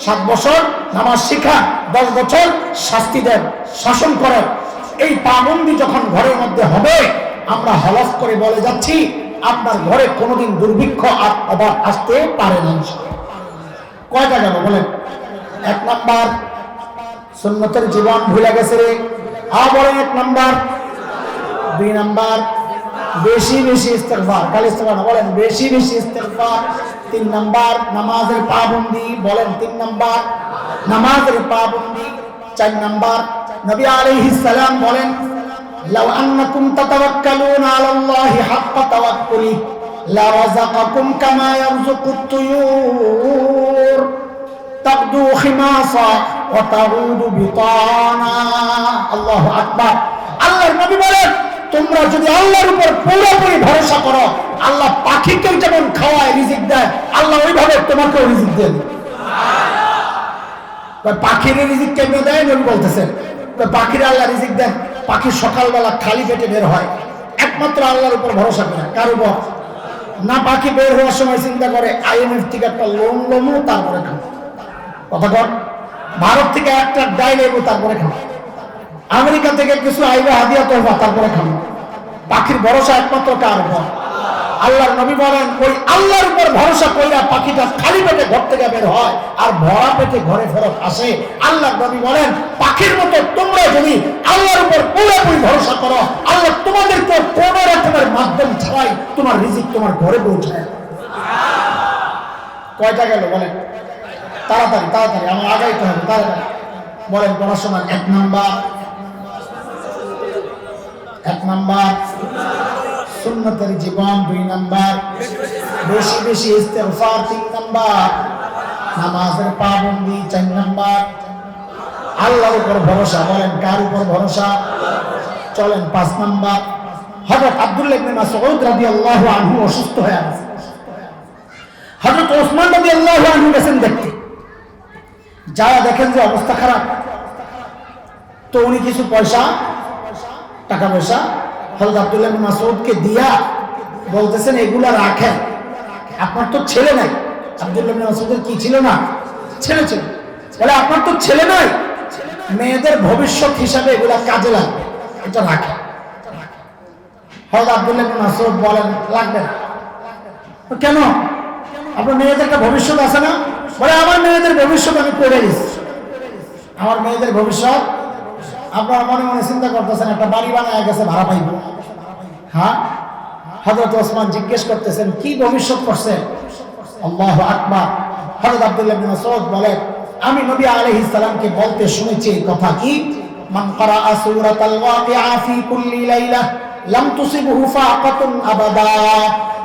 7 বছর নামাজ শিখা, 10 বছর শাস্তি দেন, শাসন করেন। এই পাবন্দি যখন ঘরের মধ্যে হবে, আমরা হলফ করে বলে যাচ্ছি আপনার ঘরে কোনোদিন দুর্ভিক্ষ আর অভাব আসতে পারে না। কয়টা গেল বলেন? 1 নাম্বার সুন্নতের জীবন ভুলে গেছে রে, বলেন 1 নাম্বার। 2 নাম্বার বেশি বেশি ইস্তেগফার, খালি ইস্তেগফার না, বলেন বেশি বেশি ইস্তেগফার। 3 নাম্বার নামাজের পাবন্দি, বলেন 3 নাম্বার নামাজের পাবন্দি। 4 নাম্বার নবী আলাইহিস সালাম বলেন, লাউ আন্নাকুম তাতাওয়াক্কালুনা আলাল্লাহি হাক্কা তাওয়াক্কুলি লা রাযাকাকুম কামা ইয়ারযুকুত তুয়ুর তাকদু খিমাসা ওয়া তাউদু বিতানা। আল্লাহু আকবার। আল্লাহর নবী বলেন, তোমরা যদি আল্লাহর উপর পুরোপুরি ভরসা করো, আল্লাহ পাখিকে যেমন খাওয়ায়, রিজিক দেয়, আল্লাহ ওইভাবে তোমাকেও রিজিক দেন। পাখির রিজিক কেমনে দেয় নবী বলতেছেন? পাখির আল্লাহ রিজিক দেন। পাখি সকালবেলা খালি পেটে বের হয়, একমাত্র আল্লাহর উপর ভরসা করে, কার উপর না। পাখি বের হওয়ার সময় চিন্তা করে IMF থেকে একটা লোন লমু, তারপরে খাবো। কথা কর, ভারত থেকে একটা ডাই নেবো, তারপরে খাবো। আমেরিকা থেকে কিছু আইবা হাদিয়া তোলবা, তারপরে খাবো। পাখির ভরসা একমাত্র কার উপর? আল্লাহর নবী বলেন, ওই আল্লাহর উপর ভরসা কইরা পাখিটা খালি পেটে ঘর থেকে বের হয় আর ভরা পেটে ঘরে ফেরত আসে। আল্লাহর নবী বলেন, পাখির মতো তোমরা যদি আল্লাহর উপর পুরোপুরি ভরসা করো, আল্লাহ তোমাদেরকে কোন রকমের মাধ্যম ছাড়াই তোমার রিজিক তোমার ঘরে পৌঁছায়। কয়টা গেল বলেন? তাড়াতাড়ি তাড়াতাড়ি, আমার আগাইতে হবে তাড়াতাড়ি। বলেন পড়াশোনা। এক নাম্বার সুন্নতের জীবন, 2 নাম্বার বেশি বেশি ইস্তেগফার, 3 নাম্বার নামাজের পাবন্দি, 4 নাম্বার আল্লাহর উপর ভরসা। বলেন কার উপর ভরসা? চলেন 5 নাম্বার। হযরত আব্দুল্লাহ ইবনে মাসউদ রাদিয়াল্লাহু আনহু অসুস্থ হয়ে আছে। হযরত ওসমান রাদিয়াল্লাহু আনহু গেছেন দেখতে, যারা দেখেন যে অবস্থা খারাপ, তো উনি কিছু টাকা পয়সা হযরত আব্দুল্লাহ ইবনে মাসউদকে দিয়া বলতেছেন এগুলা রাখেন, আপনার তো ছেলে নাই। আব্দুল্লাহ ইবনে মাসউদের কি ছিল না? ছেলে ছিল। বলে আপনার তো ছেলে নাই, মেয়েদের ভবিষ্যৎ হিসাবে এগুলা কাজে লাগবে, এটা রাখেন। হযরত আব্দুল্লাহ ইবনে মাসউদ বলেন লাগবে না। কেন? আপনার মেয়েদের একটা ভবিষ্যৎ আছে না? বলে আমার মেয়েদের ভবিষ্যৎ আমি করে দিচ্ছি। আমার মেয়েদের ভবিষ্যৎ আপনারা মনে মনে চিন্তা করতেছেন, একটা বাড়ি বানায় গেছে, ভাড়া পাইব। হ্যাঁ, হযরত ওসমান জিজ্ঞেস করতেছেন কি ভবিষ্যৎ করছেন? আল্লাহু আকবার। হযরত আব্দুল্লাহ ইবনে মাসউদ বলেন আমি নবী আলাইহিস সালামকে বলতে শুনেছি এই কথা, কি মান ক্বারাআ সূরাতাল ওয়াকিআ ফি কুল্লি লাইলা লাম তুসিবহু ফাকাতুন আবাদা।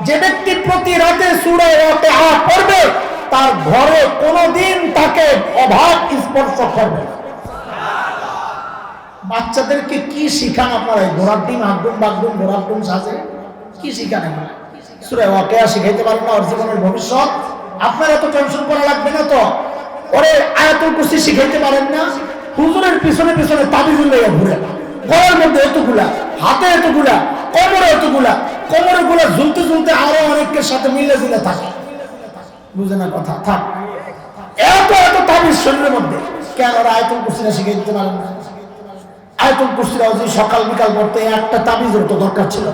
যে ব্যক্তি প্রতি রাতে সূরা ওয়াকিআ পড়বে তার ঘরে কোনোদিন তাকে অভাব স্পর্শ করবে না। বাচ্চাদেরকে কি শিখান আপনারা? ঘোড়ার ডিম আগডুম বাগডুম ঘোড়ার ডিম সাজে কি শিখান? সূরা ওয়াকিআ শিখাইতে পারেন না ওর জীবনের ভবিষ্যৎ? আপনার এত টেনশন করা লাগবে না তো। ওরে আয়াতুল কুরসি শিখাইতে পারেন না? হুজুরের পিছনে পিছনে তাবিজ লইয়া ঘুরে, গলার মধ্যে এতগুলা, হাতে এতগুলা, কোমরে এতগুলা, কোমরে গুলা ঝুলতে ঝুলতে আরো অনেকের সাথে মিলে ঝুলে থাকে। বুঝে না কথা? থাক, এত এত তাবিজ শরীরের মধ্যে, কেন ওরা আয়াতুল কুরসিটা শিখাই দিতে পারেন না? আয়াতুল কুরসিটা যদি সকাল বিকাল পড়তে একটা তাবিজের তো দরকার ছিল,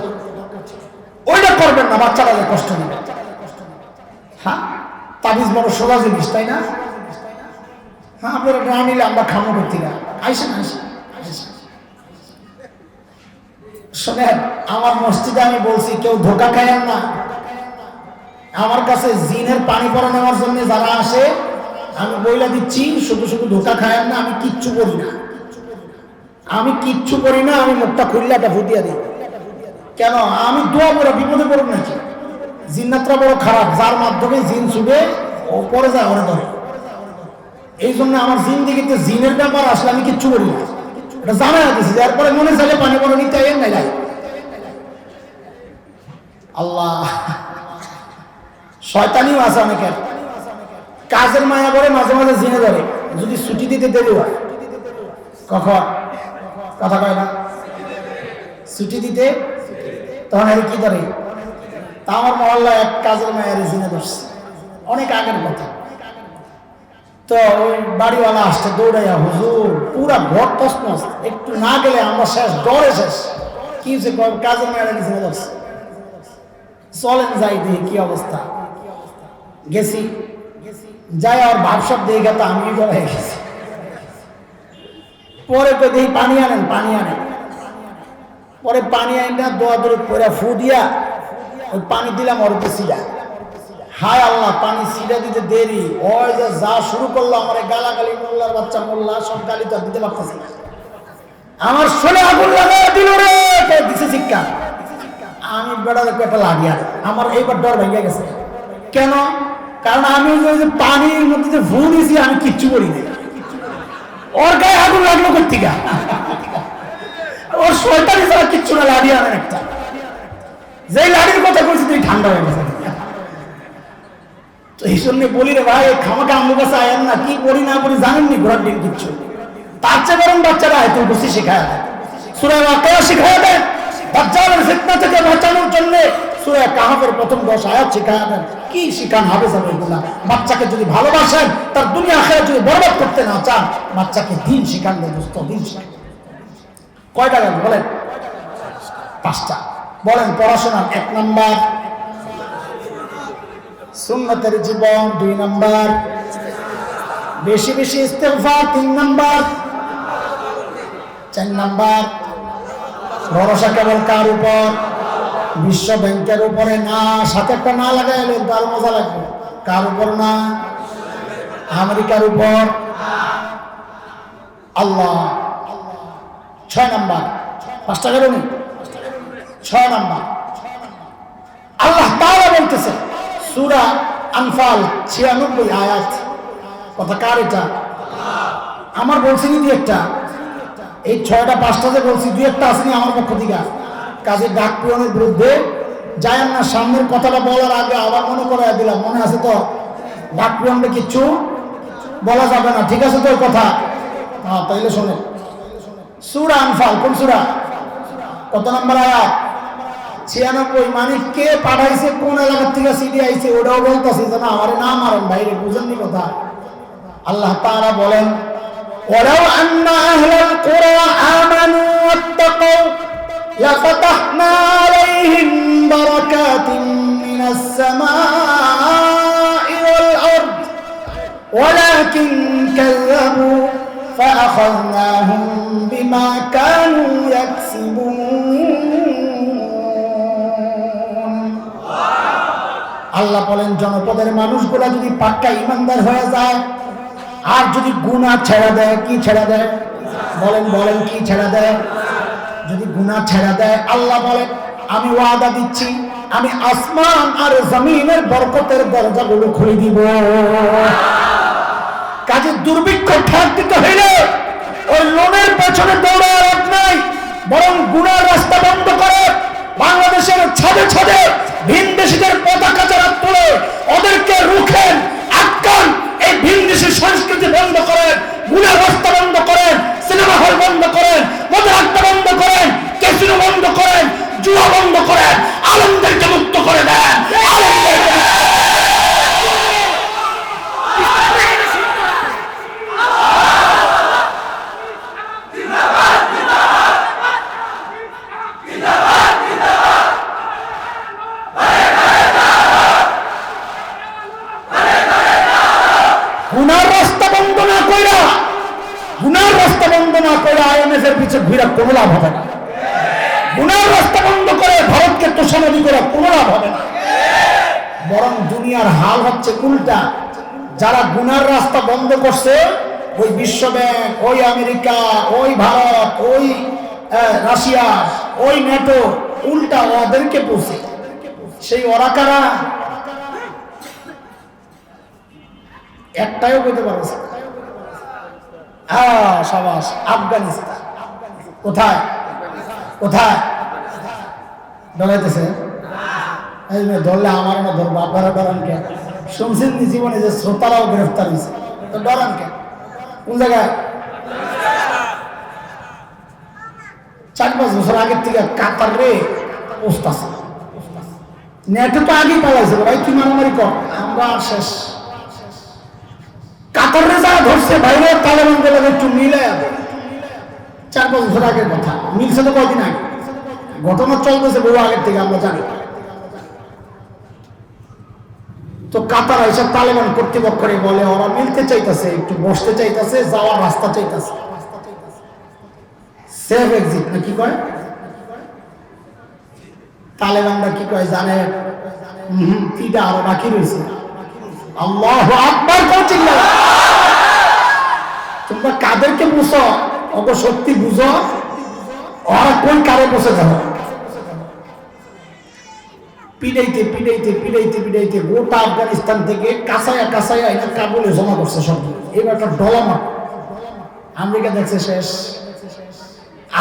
ওইটা করবেন না, বাচ্চারা কষ্ট নেবে। হ্যাঁ, তাবিজ বড় সোজা জিনিস, তাই না? হ্যাঁ, আপনারা না নিলে আমরা খামো করতে না। আইসেন আইসেন শোনেন, আমার মসজিদে আমি বলছি কেউ ধোকা খায়েন না। আমার কাছে জিনের পানি পড়া নেওয়ার জন্য যারা আসে আমি বইলা দিচ্ছি, শুধু শুধু ধোকা খায়েন না। আমি কিচ্ছু করি না, আমি মুখটা খুললে একটা ফুটিয়া দিই। কেন? আমি দোয়া করে বিপদে পড়ব নাকি? জিন্নাতরা বড় খারাপ, যার মাধ্যমে জিন ছুটে ও পরে যায় ওরে ধরে। এই জন্য আমার জিন্দেগিতে জিনের ব্যাপার আসলে আমি কিচ্ছু করি না, এটা জানা দিচ্ছি। এরপরে মনে চাইলে পানি পড়া নিতে নাই। আল্লাহ, শয়তানিও আছে অনেকের, কাজের মায়া করে মাঝে মাঝে জিনে ধরে। যদি ছুটি দিতে দেরি হয়, কখন কথা কয় না, ছুটি দিতে তখন আর কি ধরে। তা আমার মহল্লায় এক কাজের মায়ের জিনে ধরছে, অনেক আগের কথা। তো ওই বাড়িওয়ালা আসছে দৌড়াইয়া, হুজুর পুরা ঘর তসমস, একটু না গেলে আমরা শেষ, ডরে শেষ। কি হচ্ছে? কাজের মায়ের জিনে ধরছে। চলেন যাই দেখি কি অবস্থা। গেছি, যাই আর ভাবসাব দিয়ে গেছে আমি হয়ে গেছি। পরে তো দেখি পানি আনেন। পরে পানি আইনা দোয়া দৌড় করে ফু দিয়া ওই পানি দিলাম ওর উপরে সিডা। হায় আল্লাহ, পানি সিডা দিতে দেরি, ওই যে যা শুরু করলো আমার গালাগালি, মোল্লার বাচ্চা মোল্লা, সব গালি তো দিতে পারতেছে না। আমার শোনে আগুন লাগাই দিল রে, দিছে শিক্ষা। আমি বেড়া একটা লাগিয়া, আমার এইবার ডর ভেঙে গেছে। কেন? কারণ আমি যে পানির মধ্যে যে ফু দিয়েছি আমি কিচ্ছু করি না। ওর গায়ে আগুন লাগলো কোথেকে? ওর শয়তানি ছাড়া কিচ্ছু না, লাড়ি আনেন একটা। যে লাড়ির কথা বলছি তুই ঠান্ডা হয়ে গেছে। তো এই জন্য বলি রে ভাই, খামাকে আমার কাছে আয়েন না, কি করি না করি জানেননি ঘোরার দিন কিচ্ছু। তার চেয়ে বরং বাচ্চারা আয়াতুল কুরসি শেখায় দেয়, সূরা ওয়াকিয়া শেখায় দেয়, দাজ্জালের ফিতনা থেকে বাঁচানোর জন্য সূরা কাহফের প্রথম 10 আয়াত শেখায় দেন। কি শিখান হবে সব এগুলা? বাচ্চাকে যদি ভালোবাসেন, তার দুনিয়া আখিরাত যদি বরবাদ করতে না চান, বাচ্চাকে দিন শিখান, দোস্ত দিন শিখান। কয়টা গেল বলেন? 5টা। বলেন পড়াশোনা 1 নাম্বার, সুন্নতের জীবন 2 নাম্বার, বেশি বেশি ইস্তেগফার 3 নাম্বার, 4 নাম্বার ভরসা কেবল কার উপর? বিশ্ব ব্যাংকের উপরে না। সাথে একটা না লাগাইলে তার মজা লাগবে। কার উপর না? আমেরিকার উপর। আল্লাহ 6 নাম্বার, 5টা গেল নি? 6 নাম্বার আল্লাহ তাআলা বলতেছে সূরা আনফাল 96 আয়াত। কথা কার এটা? আমার বলছি নি একটা, এই 6টা 5টা যে বলছি, 2-1টা আসেনি আমার পক্ষ থেকে। কাজে ডাক পিয়নের বিরুদ্ধে যায় না, সামনের কথাটা বলার আগে আবার মনে করাই দিলাম, মনে আছে তো? ডাক পিয়নকে কিচ্ছু বলা যাবে না, ঠিক আছে তো কথা? হ্যাঁ, তাইলে শোনে সূরা আনফাল। কোন সূরা? কত নম্বর আয়াত? 96। মানে কে পাঠাইছে, কোন এলাকার থেকে সিডি আইছে ওটাও বলতেছে যে না, আমারে না মারেন বাইরে, বুঝেননি কথা? আল্লাহ তাআলা বলেন ওয়ালাউ আন্না আহলাল কুরা আমানু ওয়াত্তাকাউ লাফাতাহনা আলাইহিম বারাকাতিন মিনাস সামাই ওয়াল আরদ ওয়ালাকিন কাযযাবু ফাআখাযনাহুম বিমা কানু ইয়াকসিবুন। আল্লাহ বলেন জনপদের মানুষগুলা যদি পাক্কা ইমানদার হয়ে যায় আর যদি গুনাহ ছেড়ে দেয়, কি ছেড়ে দেয়? বলেন বলেন, কি ছেড়ে দেয়? যদি গুনাহ ছেড়ে দেয়, আল্লাহ বলেন আমি ওয়াদা দিচ্ছি, আমি আসমান আর জমিনের বরকতের দরজাগুলো খুলে দিব। কাজে দুর্ভিক্ষ ঠেক দিতে হইলে ওই লোনের পেছনে দৌড়ার নাই, বরং গুনার রাস্তা বন্ধ করে বাংলাদেশের ছাদে ছাদে ভিনদেশীদের পতাকা যারা তোলে ওদেরকে রুখেন, আটকান। এই ভিনদেশী সংস্কৃতি বন্ধ করেন, গুনার রাস্তা বন্ধ করেন, সিনেমা হল বন্ধ করেন, মদের আড্ডা বন্ধ করেন, ক্যাসিনো বন্ধ করেন, জুয়া বন্ধ করেন, আলেমদেরকে মুক্ত করে দেন। গুনার রাস্তা বন্ধ না কইরা, গুনার রাস্তা বন্ধ না করে আইএমএফ এর পিছে ঘুরে কোনো লাভ হবে না। গুনার রাস্তা বন্ধ করে ভারতকে তোষামদি করে কোনো লাভ হবে না। বরং দুনিয়ার হাল হচ্ছে উল্টা। যারা গুনার রাস্তা বন্ধ করছে, ওই বিশ্ব ব্যাংক, ওই আমেরিকা, ওই ভারত, ওই রাশিয়া, ওই ন্যাটো, উল্টা ওদেরকে পৌঁছে। সেই ওরা কারা? একটাও বলতে পারছে। সাবাস, আফগানিস্তান। কোথায় কোথায় ডরাইতেছে? এই ধরলে আমার না ধরবো, আপনারা ডরান কেন? শুনছেন জীবনে যে শ্রোতারাও গ্রেফতার হয়েছে, তো ডরান কেন? কোন জায়গায়? 4-5 বছর আগের থেকে কাতার রে পোস্ট আছে। নেটে তো আগেই পালাইছে, ভাই কি মারামারি কর, আমরা শেষ। কাতারে যারা ধরছে বাইরে তালেবান গুলো একটু মিলে 4-5 বছর আগের কথা, মিলছে তো কয়দিন আগে। ঘটনা চলতেছে বহু আগের থেকে, আমরা জানি। তো কাতার এসব তালেবান কর্তৃপক্ষরে বলে ওরা মিলতে চাইতেছে, একটু বসতে চাইতেছে, যাওয়ার রাস্তা চাইতেছে, সেফ এক্সিট না কি কয় তালেবানরা, কি কয় জানে? তিনটা আরো বাকি রয়েছে। আল্লাহু আকবার করছিল। তোমরা কাদেরকে বুঝো? ওকে সত্যি বুঝো, ওরা কোন কারে বসে যাবে? পিড়াইতে পিড়াইতে পিড়াইতে পিড়াইতে গোটা আফগানিস্তান থেকে কাছায়া কাছায়া এটা কাবুলে জমা করছে সব। এবার একটা ডলামা আমেরিকা দেখছে শেষ।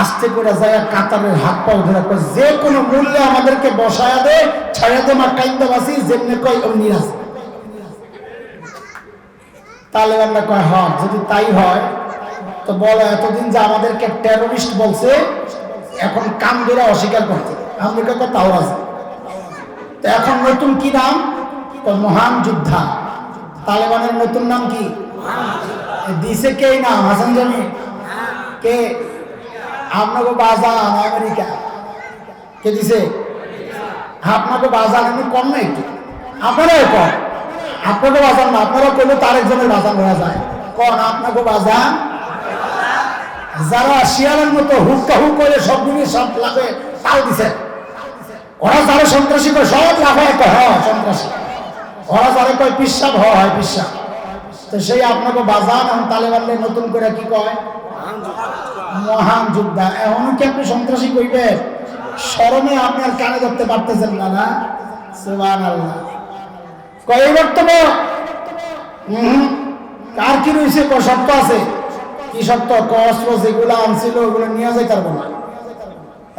আস্তে করে যায় কাতারের হাত পা উঠে রাখবে, যে কোনো মূল্যে আমাদেরকে বসায়া দে, ছায়া দে, মা কাইন্দা বাসি, যেমনি কয় অমনি আছে। তালেবানরা কয় হ্যাঁ, যদি তাই হয় তো বলো এতদিন যে আমাদেরকে টেরোরিস্ট বলছে, এখন কান ধরে অস্বীকার করতে। আমেরিকা তো তাও আছে। তো এখন নতুন কি নাম? মহান যোদ্ধা। তালেবানের নতুন নাম কি দিছে? কে নাম? হাসান জানি কে? আপনাকে বাজান আমেরিকা কে দিছে? আপনাকে বাজান আমি কম না একটু, আপনারাও কম। আপনাকে বাজান না, আপনারা করলে তার একজনের বাজান হয়ে যায়। কন আপনাকে বাজান। যারা শিয়ালের মতো হুক্কা হুক করে সব দিনে সব লাভে তাও দিছে, ওরা যারা সন্ত্রাসী করে সব লাভে একটা হয় সন্ত্রাসী। ওরা যারা কয় পিসাব হয় পিসাব, তো সেই আপনাকে বাজান এখন তালেবানদের নতুন করে কি কয় মহান যোদ্ধা। এখন কি আপনি সন্ত্রাসী কইবেন? শরমে আপনি আর কানে ধরতে পারতেছেন না। না সুবহানাল্লাহ। কয় এই বক্তব্য কার কি রয়েছে? সত্য আছে। কি সত্য? অস্ত্র যেগুলো আনছিল ওগুলো নিয়ে যাই পারবো না,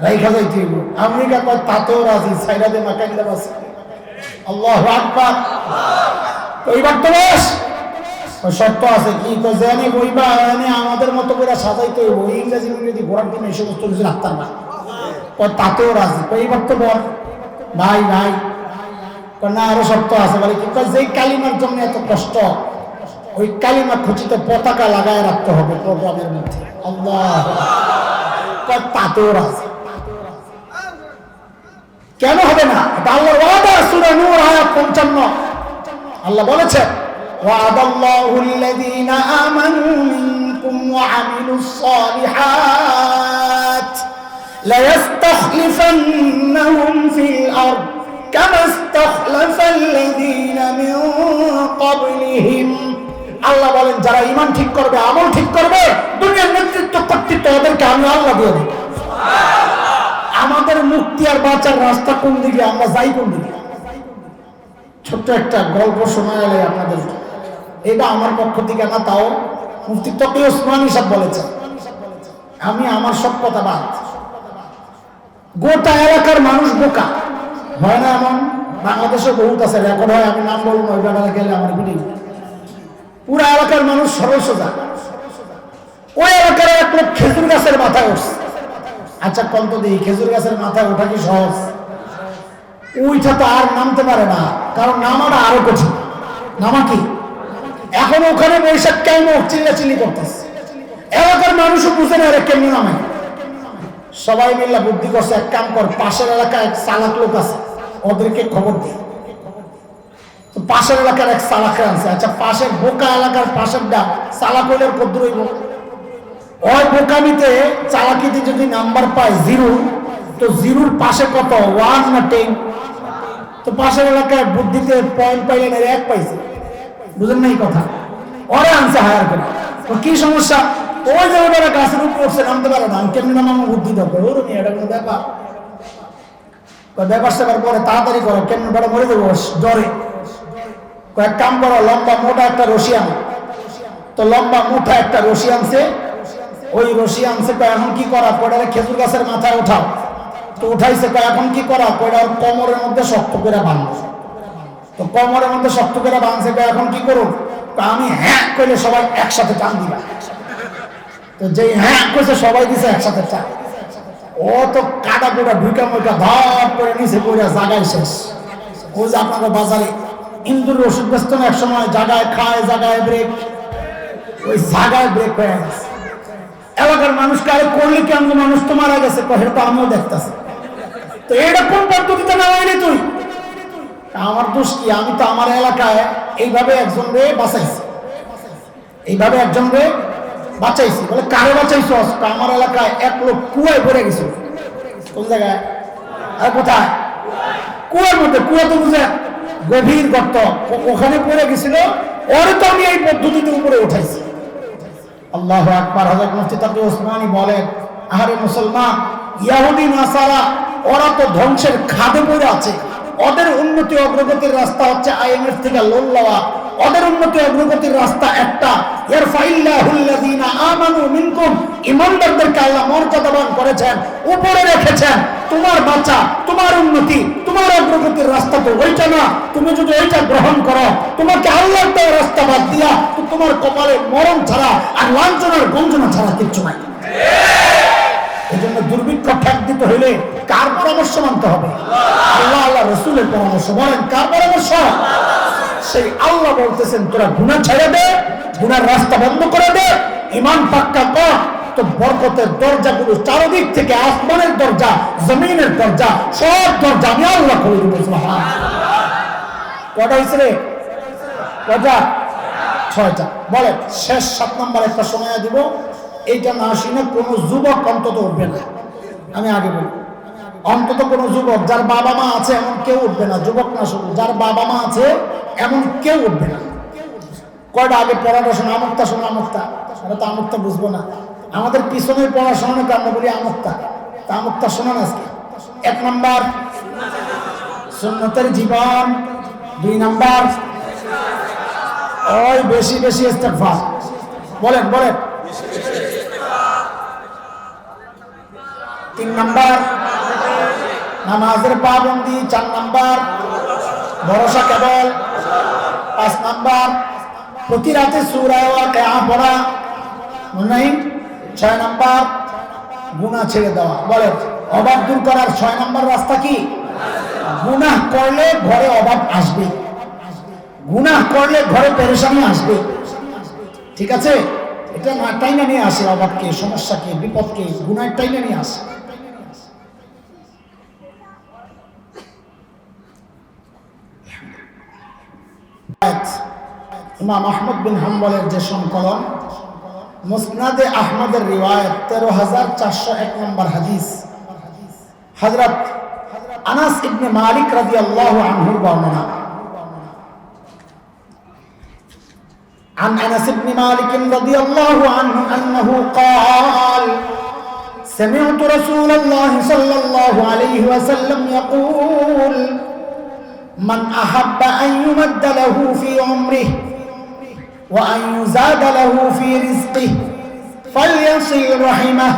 রাইখা যাইতে হইব। আমেরিকা কয় তাতেও রাজি, সাইরা দে মাকাইলা বাস। আল্লাহু আকবার। ওই বক্তব্য সত্য আছে। কি জানি বইবা এনে আমাদের মতো করে সাজাইতে হইব, ইংরেজি ইংরেজি ঘোরার জন্য এই সমস্ত কিছু রাখতাম না। তাতেও রাজি। এই বক্তব্য ভাই ভাই না আরো সত্য আছে। বলে কি যেই কালিমার জন্য এত কষ্ট, ওই কালিমা খচিত পতাকা লাগায় রাখতে হবে প্রোগ্রামের মধ্যে। আল্লাহ, তাতেও রাজি। কেন হবে না? এটা আল্লাহর ওয়াদা। সূরা নূর আয়াত 55 আল্লাহ বলেছেন ওয়াদাল্লাহু আল্লাযীনা আমানু মিনকুম ওয়া আমিলুস সালিহাত লা ইস্তাখলিফান্নাহুম ফিল আরদ কামা ইস্তাখলাফাল লাযীনা মিন ক্বাবলিহিম। আল্লাহ বলেন যারা ঈমান ঠিক করবে, আমল ঠিক করবে, দুনিয়ার নেতৃত্ব কর্তৃত্ব ওদেরকে আমি আল্লাহ দিয়ে দেব। আমাদের মুক্তি আর বাঁচার রাস্তা কোন দিকে? আমরা যাই কোন দিকে? ছোট্ট একটা গল্প শোনালে আপনাদের, এটা আমার পক্ষ থেকে না, তাও মুফতি তকি ওসমানী সাহেব বলেছেন। আমি আমার সব কথা বাদ, গোটা এলাকার মানুষ বোকা হয় না? এমন বাংলাদেশে বহুত আছে, রেকর্ড হয়। আমি নাম বলবো, ওই ব্যাপারে গেলে আমার ভিডিও। পুরা এলাকার মানুষ সরল সোজা। ওই এলাকার এক লোক খেজুর গাছের মাথায় উঠছে। আচ্ছা কন্ত দিই, খেজুর গাছের মাথায় ওঠা কি সহজ? ওইটা তো আর নামতে পারে না, কারণ নামাটা আরো কঠিন। নামা কি? এখন ওখানে বৈশাখ কেমন চিল্লাচিল্লি করতেছে, এলাকার মানুষও বুঝে না কেমনি নামে। সবাই মিল্লা বুদ্ধি করছে, এক কাম কর, পাশের এলাকায় এক চালাক লোক আছে, ওদেরকে খবর দিই। তো পাশের এলাকার এক চালাকে আনছে। আচ্ছা পাশের বোকা এলাকার পাশের ডা চালাক হইলে কদ্দুর হইব? ওই বোকামিতে চালাকিতে যদি নাম্বার পায় 0, তো 0-র পাশে কত? 1 না 10? তো পাশের এলাকায় বুদ্ধিতে পয়েন্ট পাইলেন, 1 পাইছে। বুঝেন না এই কথা? ওরা আনছে হায়ার করে। তো কি সমস্যা? ওই যে ওরা গাছের উপর উঠছে, নামতে পারে না। কেমনি নামানো বুদ্ধি দরকার? ওর নিয়ে এটা কোনো ব্যাপার? ব্যাপার সেবার পরে তাড়াতাড়ি করো, কেমন বড় মরে দেবো জ্বরে। কয়েক কাম করো, লম্বা মোটা একটা রশি আনো। তো লম্বা মোটা একটা রশি আনছে। ওই রশি আনছে, এখন কি করা? কয়টা খেজুর গাছের মাথায় ওঠাও। তো উঠাইছে, এখন কি করা? কয়টা কোমরের মধ্যে শক্ত করে বাঁধো। তো কোমরের মধ্যে শক্ত করে বাঁধছে, এখন কি করুন? আমি হ্যাঁ কইলে সবাই একসাথে টান দিবা। তো যেই হ্যাঁ কইছে সবাই দিছে একসাথে টান। ও তো কাটা কোটা ঢুকা মুখা ধপ করে নিচে পড়ে জাগায় শেষ। ওই যে আপনাদের বাজারে ইন্দুর ওষুধ ব্যস্ত না, এক সময় জাগায় খায়, জাগায় ব্রেক, ওই জাগায় ব্রেক হয়ে গেছে। এলাকার মানুষ কারে করলে কেমন মানুষ তো মারা গেছে, সেটা আমিও দেখতেছি। তো এটা কোন পদ্ধতিতে নামাইলি তুই? আমার দোষ কি? আমি তো আমার এলাকায় এইভাবে একজন রে বাঁচাইছি, এইভাবে একজন রে বাঁচাইছি। বলে কারে বাঁচাইছো? আমার এলাকায় এক লোক কুয়ায় পড়ে গেছিল। কোন জায়গায়? আর কোথায়? কুয়ার মধ্যে। কুয়া তো বুঝে গভীর গর্ত, ওখানে পড়ে গেছিল। ওরে তো আমি এই পদ্ধতিতে উপরে উঠাইছি। আল্লাহু আকবার। হযরত মুফতি তকি ওসমানী বলেন, আরে মুসলমান, ইহুদি নাসারা ওরা তো ধ্বংসের খাদে পড়ে আছে। ওদের উন্নতি অগ্রগতির রাস্তা হচ্ছে আইএমএফ থেকে লোন লওয়া। ওদের উন্নতি অগ্রগতির রাস্তা একটা, ইয়ারফাইল্লাহুল্লাযীনা আমানু মিনকুম। ঈমানদারদেরকে আল্লাহ মর্যাদাবান করেছেন, উপরে রেখেছেন। তোমার বাঁচা, তোমার উন্নতি, তোমার অগ্রগতির রাস্তা তো ওইটা না। তুমি যদি ওইটা গ্রহণ করো, তোমাকে আল্লাহর দেওয়া রাস্তা বাদ দিয়া তো তোমার কপালে মরণ ছাড়া আর লাঞ্ছনার গঞ্জনা ছাড়া কিচ্ছু নাই। এই জন্য দুর্ভিক্ষ ঠেক দিতে হইলে কার পরামর্শ মানতে হবে? আল্লাহ, আল্লাহ রসুলের পরামর্শ। বলেন কার পরামর্শ? সেই আল্লাহ বলতেছেন তোরা গুনাহ ছেড়ে দে, গুনার রাস্তা বন্ধ করে দে, ঈমান পাক্কা কর, তো বরকতের দরজাগুলো চারদিক থেকে, আসমানের দরজা, জমিনের দরজা, সব দরজা আমি আল্লাহ খুলে দেব। সুবহানাল্লাহ। কয়টা হয়েছে রে? কয়টা? 6টা। বলেন শেষ 7 নম্বর একটা সময় দিব। এইটা না শুনে কোনো যুবক অন্তত উঠবে না। আমি আগে বলি, অন্তত কোনো যুবক যার বাবা মা আছে এমন কেউ উঠবে না। যুবক না, শুধু যার বাবা মা আছে এমন কেউ উঠবে না। কয়টা আগে পড়াশোনা আমুক্তা শোনা আমুক্তা, আমরা তো আমুক্তা বুঝবো না। আমাদের পিছনের পড়াশোনাকে আমরা বলি আমুক্তা, তা আমুক্তা শোনান আজকে। 1 নাম্বার সুন্নতের জীবন, 2 নাম্বার ওই বেশি বেশি ইস্তেগফার। বলেন বলেন। 3 নাম্বার নামাজের পাবন্দি, 4 নাম্বার ভরসা কেবল, 5 নাম্বার প্রতি রাতে সূরা ওয়াকিয়া পড়া, মনে নাই? 6 নাম্বার গুনাহ ছেড়ে দেওয়া। বলেন অভাব দূর করার 6 নাম্বার রাস্তা কি? গুনাহ করলে ঘরে অভাব আসবে, গুনাহ করলে ঘরে পেরেশানি আসবে। ঠিক আছে? এটা না টাইনা নিয়ে আসে অভাবকে, সমস্যাকে, বিপদকে, গুনাহ টাইনা নিয়ে আসে। ইমাম আহমদ বিন হাম্বলের যে সংকলন মুসনাদে আহমদের রিওয়ায়াত 13401 নম্বর হাদিস, হযরত আনাস ইবনে মালিক রাদিয়াল্লাহু আনহুর বর্ণনা। عن أنس بن مالك رضي الله عنه أنه قال سمعت رسول الله صلى الله عليه وسلم يقول من أحب أن يمد له في عمره وأن يزاد له في رزقه فليصل رحمه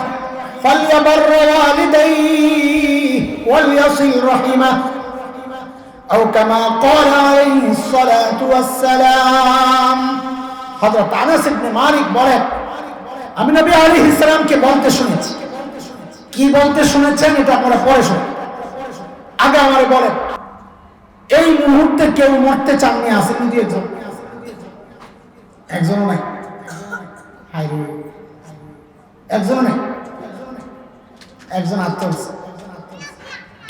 فليبر والديه وليصل رحمه أو كما قال عليه الصلاة والسلام। হযরত আনাস ইবনে মালিক বলেন, আমি নবী আলাইহিস সালামকে বলতে শুনেছি। কি বলতে শুনেছেন এটা আপনারা পরে শুনুন, আগে আমারে বলেন এই মুহূর্তে কেউ মরতে চাননি? আসেন যদি একজন, একজনও নাই। হায়রে, একজনও নাই, একজন আত্মহত্যা।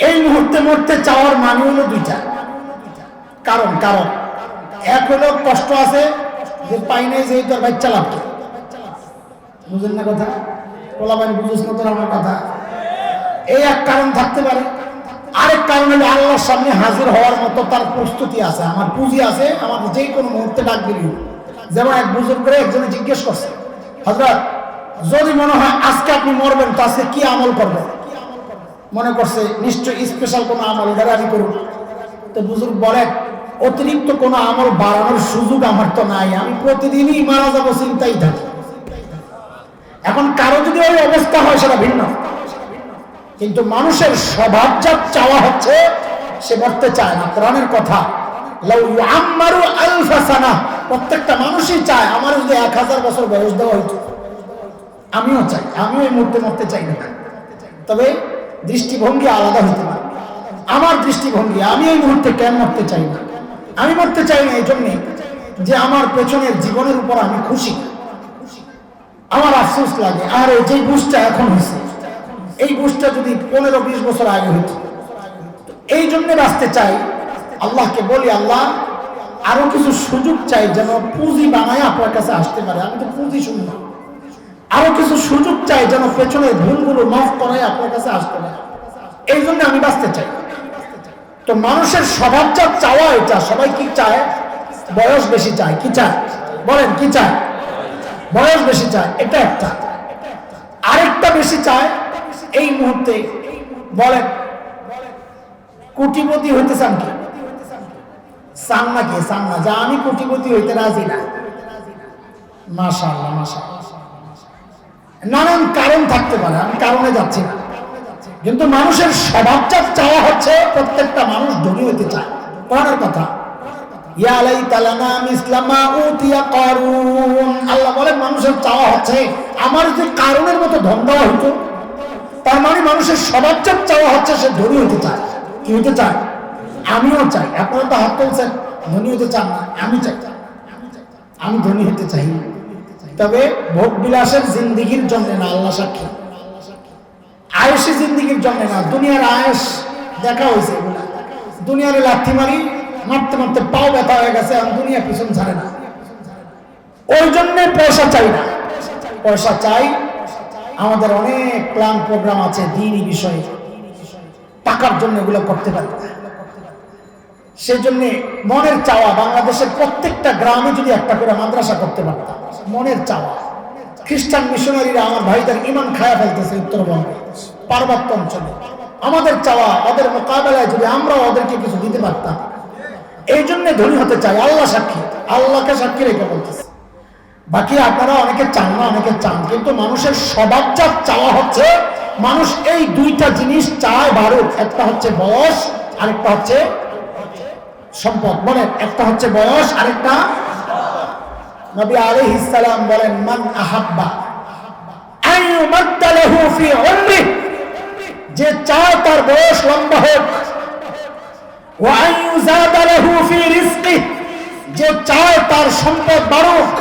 এই মুহূর্তে মরতে চাওয়ার মানে হলো 2টা কারণ। কারণ এক হলো কষ্ট আছে যে পাই নাই, যে তোর বাচ্চা লাগতো, বুঝেন না কথা? পোলাবাইন বুঝুস না তোর আমার কথা, এই এক কারণ থাকতে পারে। আরেক কারণ হলো আল্লাহর সামনে হাজির হওয়ার মতো তার প্রস্তুতি আছে, আমার পুঁজি আছে, আমাকে যে কোনো মুহূর্তে ডাক দিবি। যেমন এক বুজুর্গরে একজনে জিজ্ঞেস করছে, হযরত যদি মনে হয় আজকে আপনি মরবেন তো আজকে কি আমল করবেন? মনে করছে নিশ্চয় স্পেশাল কোনো আমল, এটা আমি করব। তো বুজুর্গ বলেন, অতিরিক্ত কোনো আমল বাড়ানোর সুযোগ আমার তো নাই, আমি প্রতিদিনই মারা যাবো চিন্তাই থাকি। এখন কারো যদি ওই অবস্থা হয় সেটা ভিন্ন, কিন্তু মানুষের স্বভাবজাত চাওয়া হচ্ছে সে মরতে চায় না। কোরআনের কথা, লাউ ইউআম্মারু আলফা সানা, প্রত্যেকটা মানুষই চায় আমার যদি 1000 বছর বয়স দেওয়া হইতো আমিও চাই, আমিও এই মুহূর্তে মরতে চাই না। তবে দৃষ্টিভঙ্গি আলাদা হতে পারে। আমার দৃষ্টিভঙ্গি, আমি এই মুহূর্তে কেন মরতে চাই না? আমি মরতে চাই না এই জন্যে যে আমার পেছনের জীবনের উপর আমি খুশি, আমার আফসোস লাগে। আর যে বুঝটা এখন হয়েছে, এই বুঝটা যদি 15-20 বছর আগে হইতো, এই জন্য বাঁচতে চাই। আল্লাহকে বলি, আল্লাহ আরো কিছু সুযোগ চাই যেন পুঁজি বানায় আপনার কাছে আসতে পারে। আমি তো পুঁজি শূন্য, আরো কিছু সুযোগ চাই যেন পেছনের ভুলগুলো মাফ করায় আপনার কাছে আসতে পারে। এই জন্য আমি বাঁচতে চাই। তো মানুষের স্বভাবজাত চাওয়া এটা। সবাই কি চায়? বয়স বেশি চায়। কি চায়? বলেন কি চায়? বয়স বেশি চায়, এটা একটা। আরেকটা বেশি চায় এই মুহূর্তে, বলেন কোটিপতি হইতে চান কি? চান না কি? চান না যে আমি কোটিপতি হইতে রাজি না? মাশাআল্লাহ মাশাআল্লাহ, নানান কারণ থাকতে পারে, আমি কারণে যাচ্ছি না। কিন্তু মানুষের স্বভাবজাত চাওয়া হচ্ছে প্রত্যেকটা মানুষ ধনী হইতে চায়। কোরআনের কথা, ইয়া লাইতা লানা মিসলা মা উতিয়া কারুন। আল্লাহ বলেন মানুষের চাওয়া হচ্ছে আমার যে কারণের মতো ধন দেওয়া হতো। তার মানে মানুষের স্বভাবজাত চাওয়া হচ্ছে সে ধনী হতে চায়। কি হতে চায়? আমিও চাই। আপনারা তো হাত তুলছেন, ধনী হতে চান না। আমি চাই, আমি ধনী হতে চাই, তবে ভোগ বিলাসের জিন্দিগির জন্য না, আল্লাহ সাক্ষী। আয়েশি জিন্দিগির জন্য না। দুনিয়ার আয়েশ দেখা হয়েছে, এগুলা দুনিয়ারে লাথি মারি মারতে মারতে পাও ব্যথা হয়ে গেছে, আমি দুনিয়া পিছন ছাড়ে না। ওই জন্য পয়সা চাই না। পয়সা চাই, আমাদের অনেক প্ল্যান প্রোগ্রাম আছে দ্বীনি বিষয়ে, টাকার জন্য এগুলো করতে পারি না। সেজন্য মনের চাওয়া বাংলাদেশের প্রত্যেকটা গ্রামে যদি একটা করে মাদ্রাসা করতে পারতাম, মনের চাওয়া। খ্রিস্টান মিশনারিরা আমার ভাইদের ইমান খায়া ফেলতেছে উত্তরবঙ্গে, পার্বত্য অঞ্চলে। আমাদের চাওয়া ওদের মোকাবেলায় যদি আমরা ওদেরকে কিছু দিতে পারতাম, এই জন্য ধনী হতে চাই। আল্লাহ সাক্ষী, আল্লাহকে সাক্ষী রেখে বলতেছে। বাকি আপনারা অনেকে চান না, অনেকে চান, কিন্তু মানুষের স্বভাবজাত চাওয়া হচ্ছে মানুষ এই দুইটা জিনিস চায় বারুক। একটা হচ্ছে বয়স, আরেকটা হচ্ছে সম্পদ। বলেন, একটা হচ্ছে বয়স, আরেকটা। নবী আলাইহিস সালাম বলেন, মান আহাব্বা আইয়ুমাদ্দা লাহু ফি উমরিহি, যে চায় তার বয়স লম্বা হোক, ওয়া আইয়ুযাদা লাহু ফি রিজকিহি, যে চায় তার সম্পদ বাড়ুক।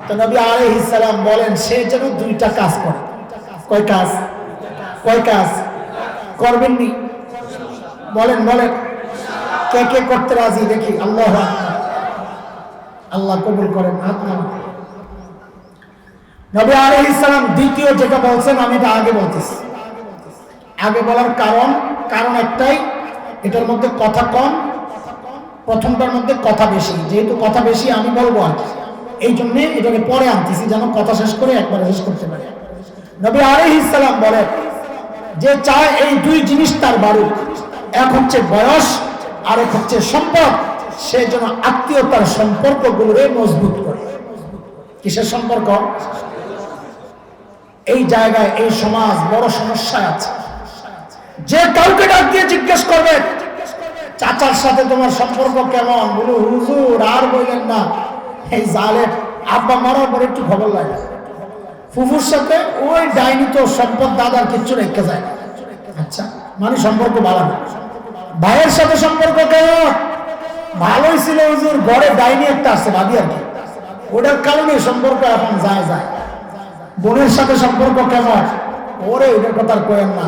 তো নবী আলাইহিস সালাম বলেন, সে যেন দুইটা কাজ করে। কয় কাজ? কয় কাজ করবেননি? বলেন বলেন, কে কে করতে রাজি দেখি? আল্লাহু আকবার, আল্লাহ কবুল করেন। হাত নামান। নবী আলাইহিস সালাম দ্বিতীয় যেটা বলছেন, আমি এটা আগে বলতেছি। আগে বলার কারণ একটাই, এটার মধ্যে কথা কম, প্রথমটার মধ্যে কথা বেশি। যেহেতু কথা বেশি আমি বলবো আর এই জন্য এটাকে পরে আনতেছি, যেন কথা শেষ করে একবারে শেষ করতে পারি। নবী আলাইহিস সালাম বলেন, যে চায় এই দুই জিনিস তার বাড়ুক, এক হচ্ছে বয়স, আরেক হচ্ছে সম্পদ, সে যেন আত্মীয়তার সম্পর্কগুলোরে মজবুত করে। কিসের সম্পর্ক? এই জায়গায় এই সমাজ বড় সমস্যা আছে। যে কাউকে ডাক দিয়ে জিজ্ঞেস করবে, চাচার সাথে তোমার সম্পর্ক কেমন? বলো, হুজুর আর বললেন না, এই জালেম আব্বা মরার পর একটু খবর লাগে। ফুফুর সাথে ওই ডাইনি তো সম্পদ দাদার কিচ্ছু রেখে যায়। আচ্ছা, মানে সম্পর্ক ভালো না। ভাইয়ের সাথে সম্পর্ক কেমন? ভালোই ছিল হুজুর, ঘরে ডাইনি একটা আছে ভাবি আর কি, ওটার কারণে সম্পর্ক এখন যায়। বোনের সাথে সম্পর্ক কেমন? ওরে ওটার কথা আর কয়েন না,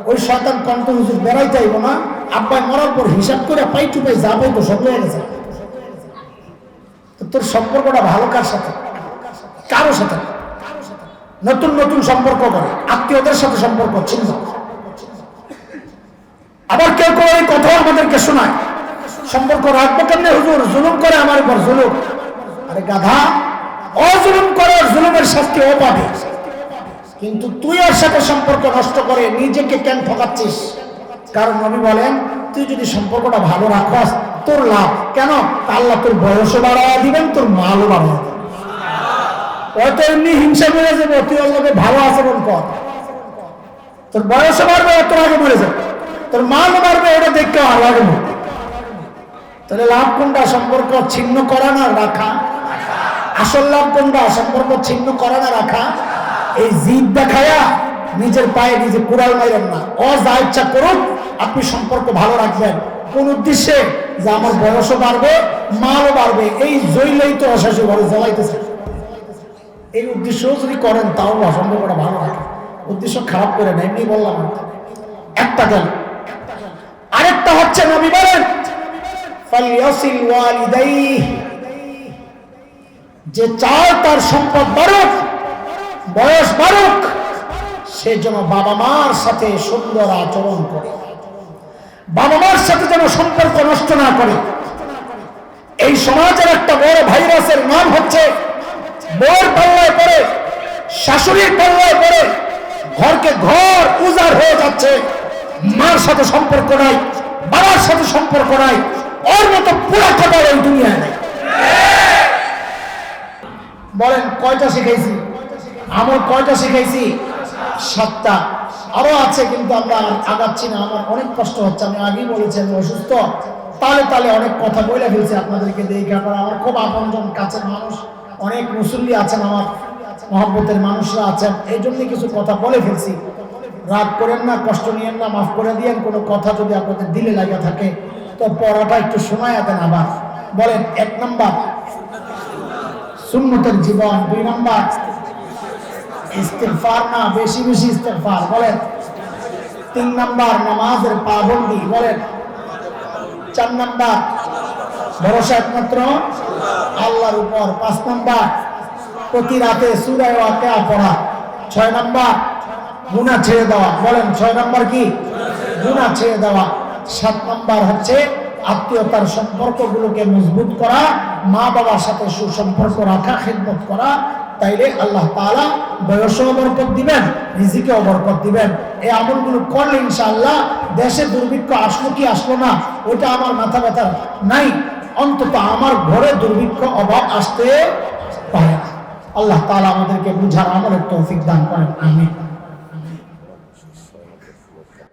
ওই শয়তান কন্ত হুজুর বেড়াইতে আইব না, আব্বাই মরার পর হিসাব করে পাই টু পাই যাবো তো সব হয়ে গেছে। তোর সম্পর্কটা ভালো কার সাথে? কারো সাথে। নতুন নতুন সম্পর্ক করে, আত্মীয়দের সাথে সম্পর্ক ছিন্ন। আবার কেউ কেউ এই কথা আমাদেরকে শোনায়, সম্পর্ক রাখবো কেমনে হুজুর? জুলুম করে আমার উপর জুলুম। আরে গাধা, অজুলুম করে জুলুমের শাস্তি ও পাবে, কিন্তু তুই ওর সাথে সম্পর্ক নষ্ট করে নিজেকে কেন ঠকাচ্ছিস? কারণ নবী বলেন, তুই যদি সম্পর্কটা ভালো রাখস তোর লাভ। কেন? আল্লাহ তোর বয়সও বাড়াইয়া দিবেন, তোর মালও বাড়াইয়া দিবেন। হয়তো এমনি হিংসা বেড়ে যাবে, তুই আল্লাহকে ভালো আচরণ কর, তোর বয়সও বাড়বে, তোর আগে মরে যাবে, তোর মালও বাড়বে, এটা দেখতে আরো আগে মরবে। তাহলে লাভ কোনটা? সম্পর্ক ছিন্ন করা না রাখা? আসল লাভ কোনটা? সম্পর্ক ছিন্ন করা না রাখা? এই জিদ দেখায়া নিজের পায়ে নিজে কুড়াল মাইরেন না। ও যা ইচ্ছা করুক, আপনি সম্পর্ক ভালো রাখবেন কোন উদ্দেশ্যে? যে আমার বয়সও বাড়বে, মালও বাড়বে, এই জইলেই তো অশাশু ঘরে জ্বালাইতেছে। এই উদ্দেশ্য যদি করেন তাও সম্পর্কটা ভালো রাখে, উদ্দেশ্য খারাপ করে না। এমনি বললাম একটা গেল। আরেকটা হচ্ছে নবী বলেন, ফালইয়াসিল ওয়ালিদাইহি, যে চায় তার সম্পদ বাড়ুক, বয়স বাড়ুক, সে যেন বাবা মার সাথে সুন্দর আচরণ করে, বাবা মার সাথে যেন সম্পর্ক নষ্ট না করে। এই সমাজের একটা বড় ভাইরাসের নাম হচ্ছে বউর পাল্লায় পড়ে, শাশুড়ির পাল্লায় পড়ে ঘরকে ঘর উজাড় হয়ে যাচ্ছে। মার সাথে সম্পর্ক নাই, বাবার সাথে সম্পর্ক নাই, ওর মতো পুরা খবর এই দুনিয়ায় নেই। বলেন কয়টা শিখাইছি? আমার কয়টা শিখাইছি? 7টা। আরো আছে কিন্তু আমরা আগাচ্ছি না। আমার অনেক কষ্ট হচ্ছে, আমি আগেই বলেছি আমি অসুস্থ, তালে তালে অনেক কথা বলে ফেলছি আপনাদেরকে দেখে। আপনারা আমার খুব আপনজন, কাছের মানুষ, অনেক মুসল্লি আছেন, আমার মহব্বতের মানুষরা আছেন, এই জন্য কিছু কথা বলে ফেলছি। রাগ করেন না, কষ্ট নিয়েন না, মাফ করে দিয়েন। কোনো কথা যদি আপনাদের দিলে লাগা থাকে তো পড়াটা একটু শোনায় দেন আবার। বলেন 1 নাম্বার সুন্নতের জীবন, 2 নাম্বার ইস্তেগফার, না বেশি বেশি ইস্তেগফার। বলেন 3 নাম্বার নামাজের পাবন্দি। বলেন 4 নাম্বার ভরসা একমাত্র আল্লাহর উপর। 5 নাম্বার প্রতি রাতে সূরা ওয়াকিয়া পড়া। 6 নাম্বার গুনাহ ছেড়ে দেওয়া। বলেন 6 নাম্বার কি? গুনাহ ছেড়ে দেওয়া। 7 নাম্বার হচ্ছে আত্মীয়তার সম্পর্কগুলোকে মজবুত করা, মা বাবার সাথে সুসম্পর্ক রাখা, খেদমত করা, তাইলে আল্লাহ তাআলা বয়সেও বরকত দিবেন, রিজিকেও বরকত দিবেন। এই আমলগুলো করলে ইনশাআল্লাহ দেশে দুর্ভিক্ষ আসলো কি আসলো না ওটা আমার মাথা ব্যথা নাই, অন্তত আমার ঘরে দুর্ভিক্ষ অভাব আসতে পারে না। আল্লাহ তাআলা আমাদেরকে বুঝার আমলের তৌফিক দান করেন, আমিন।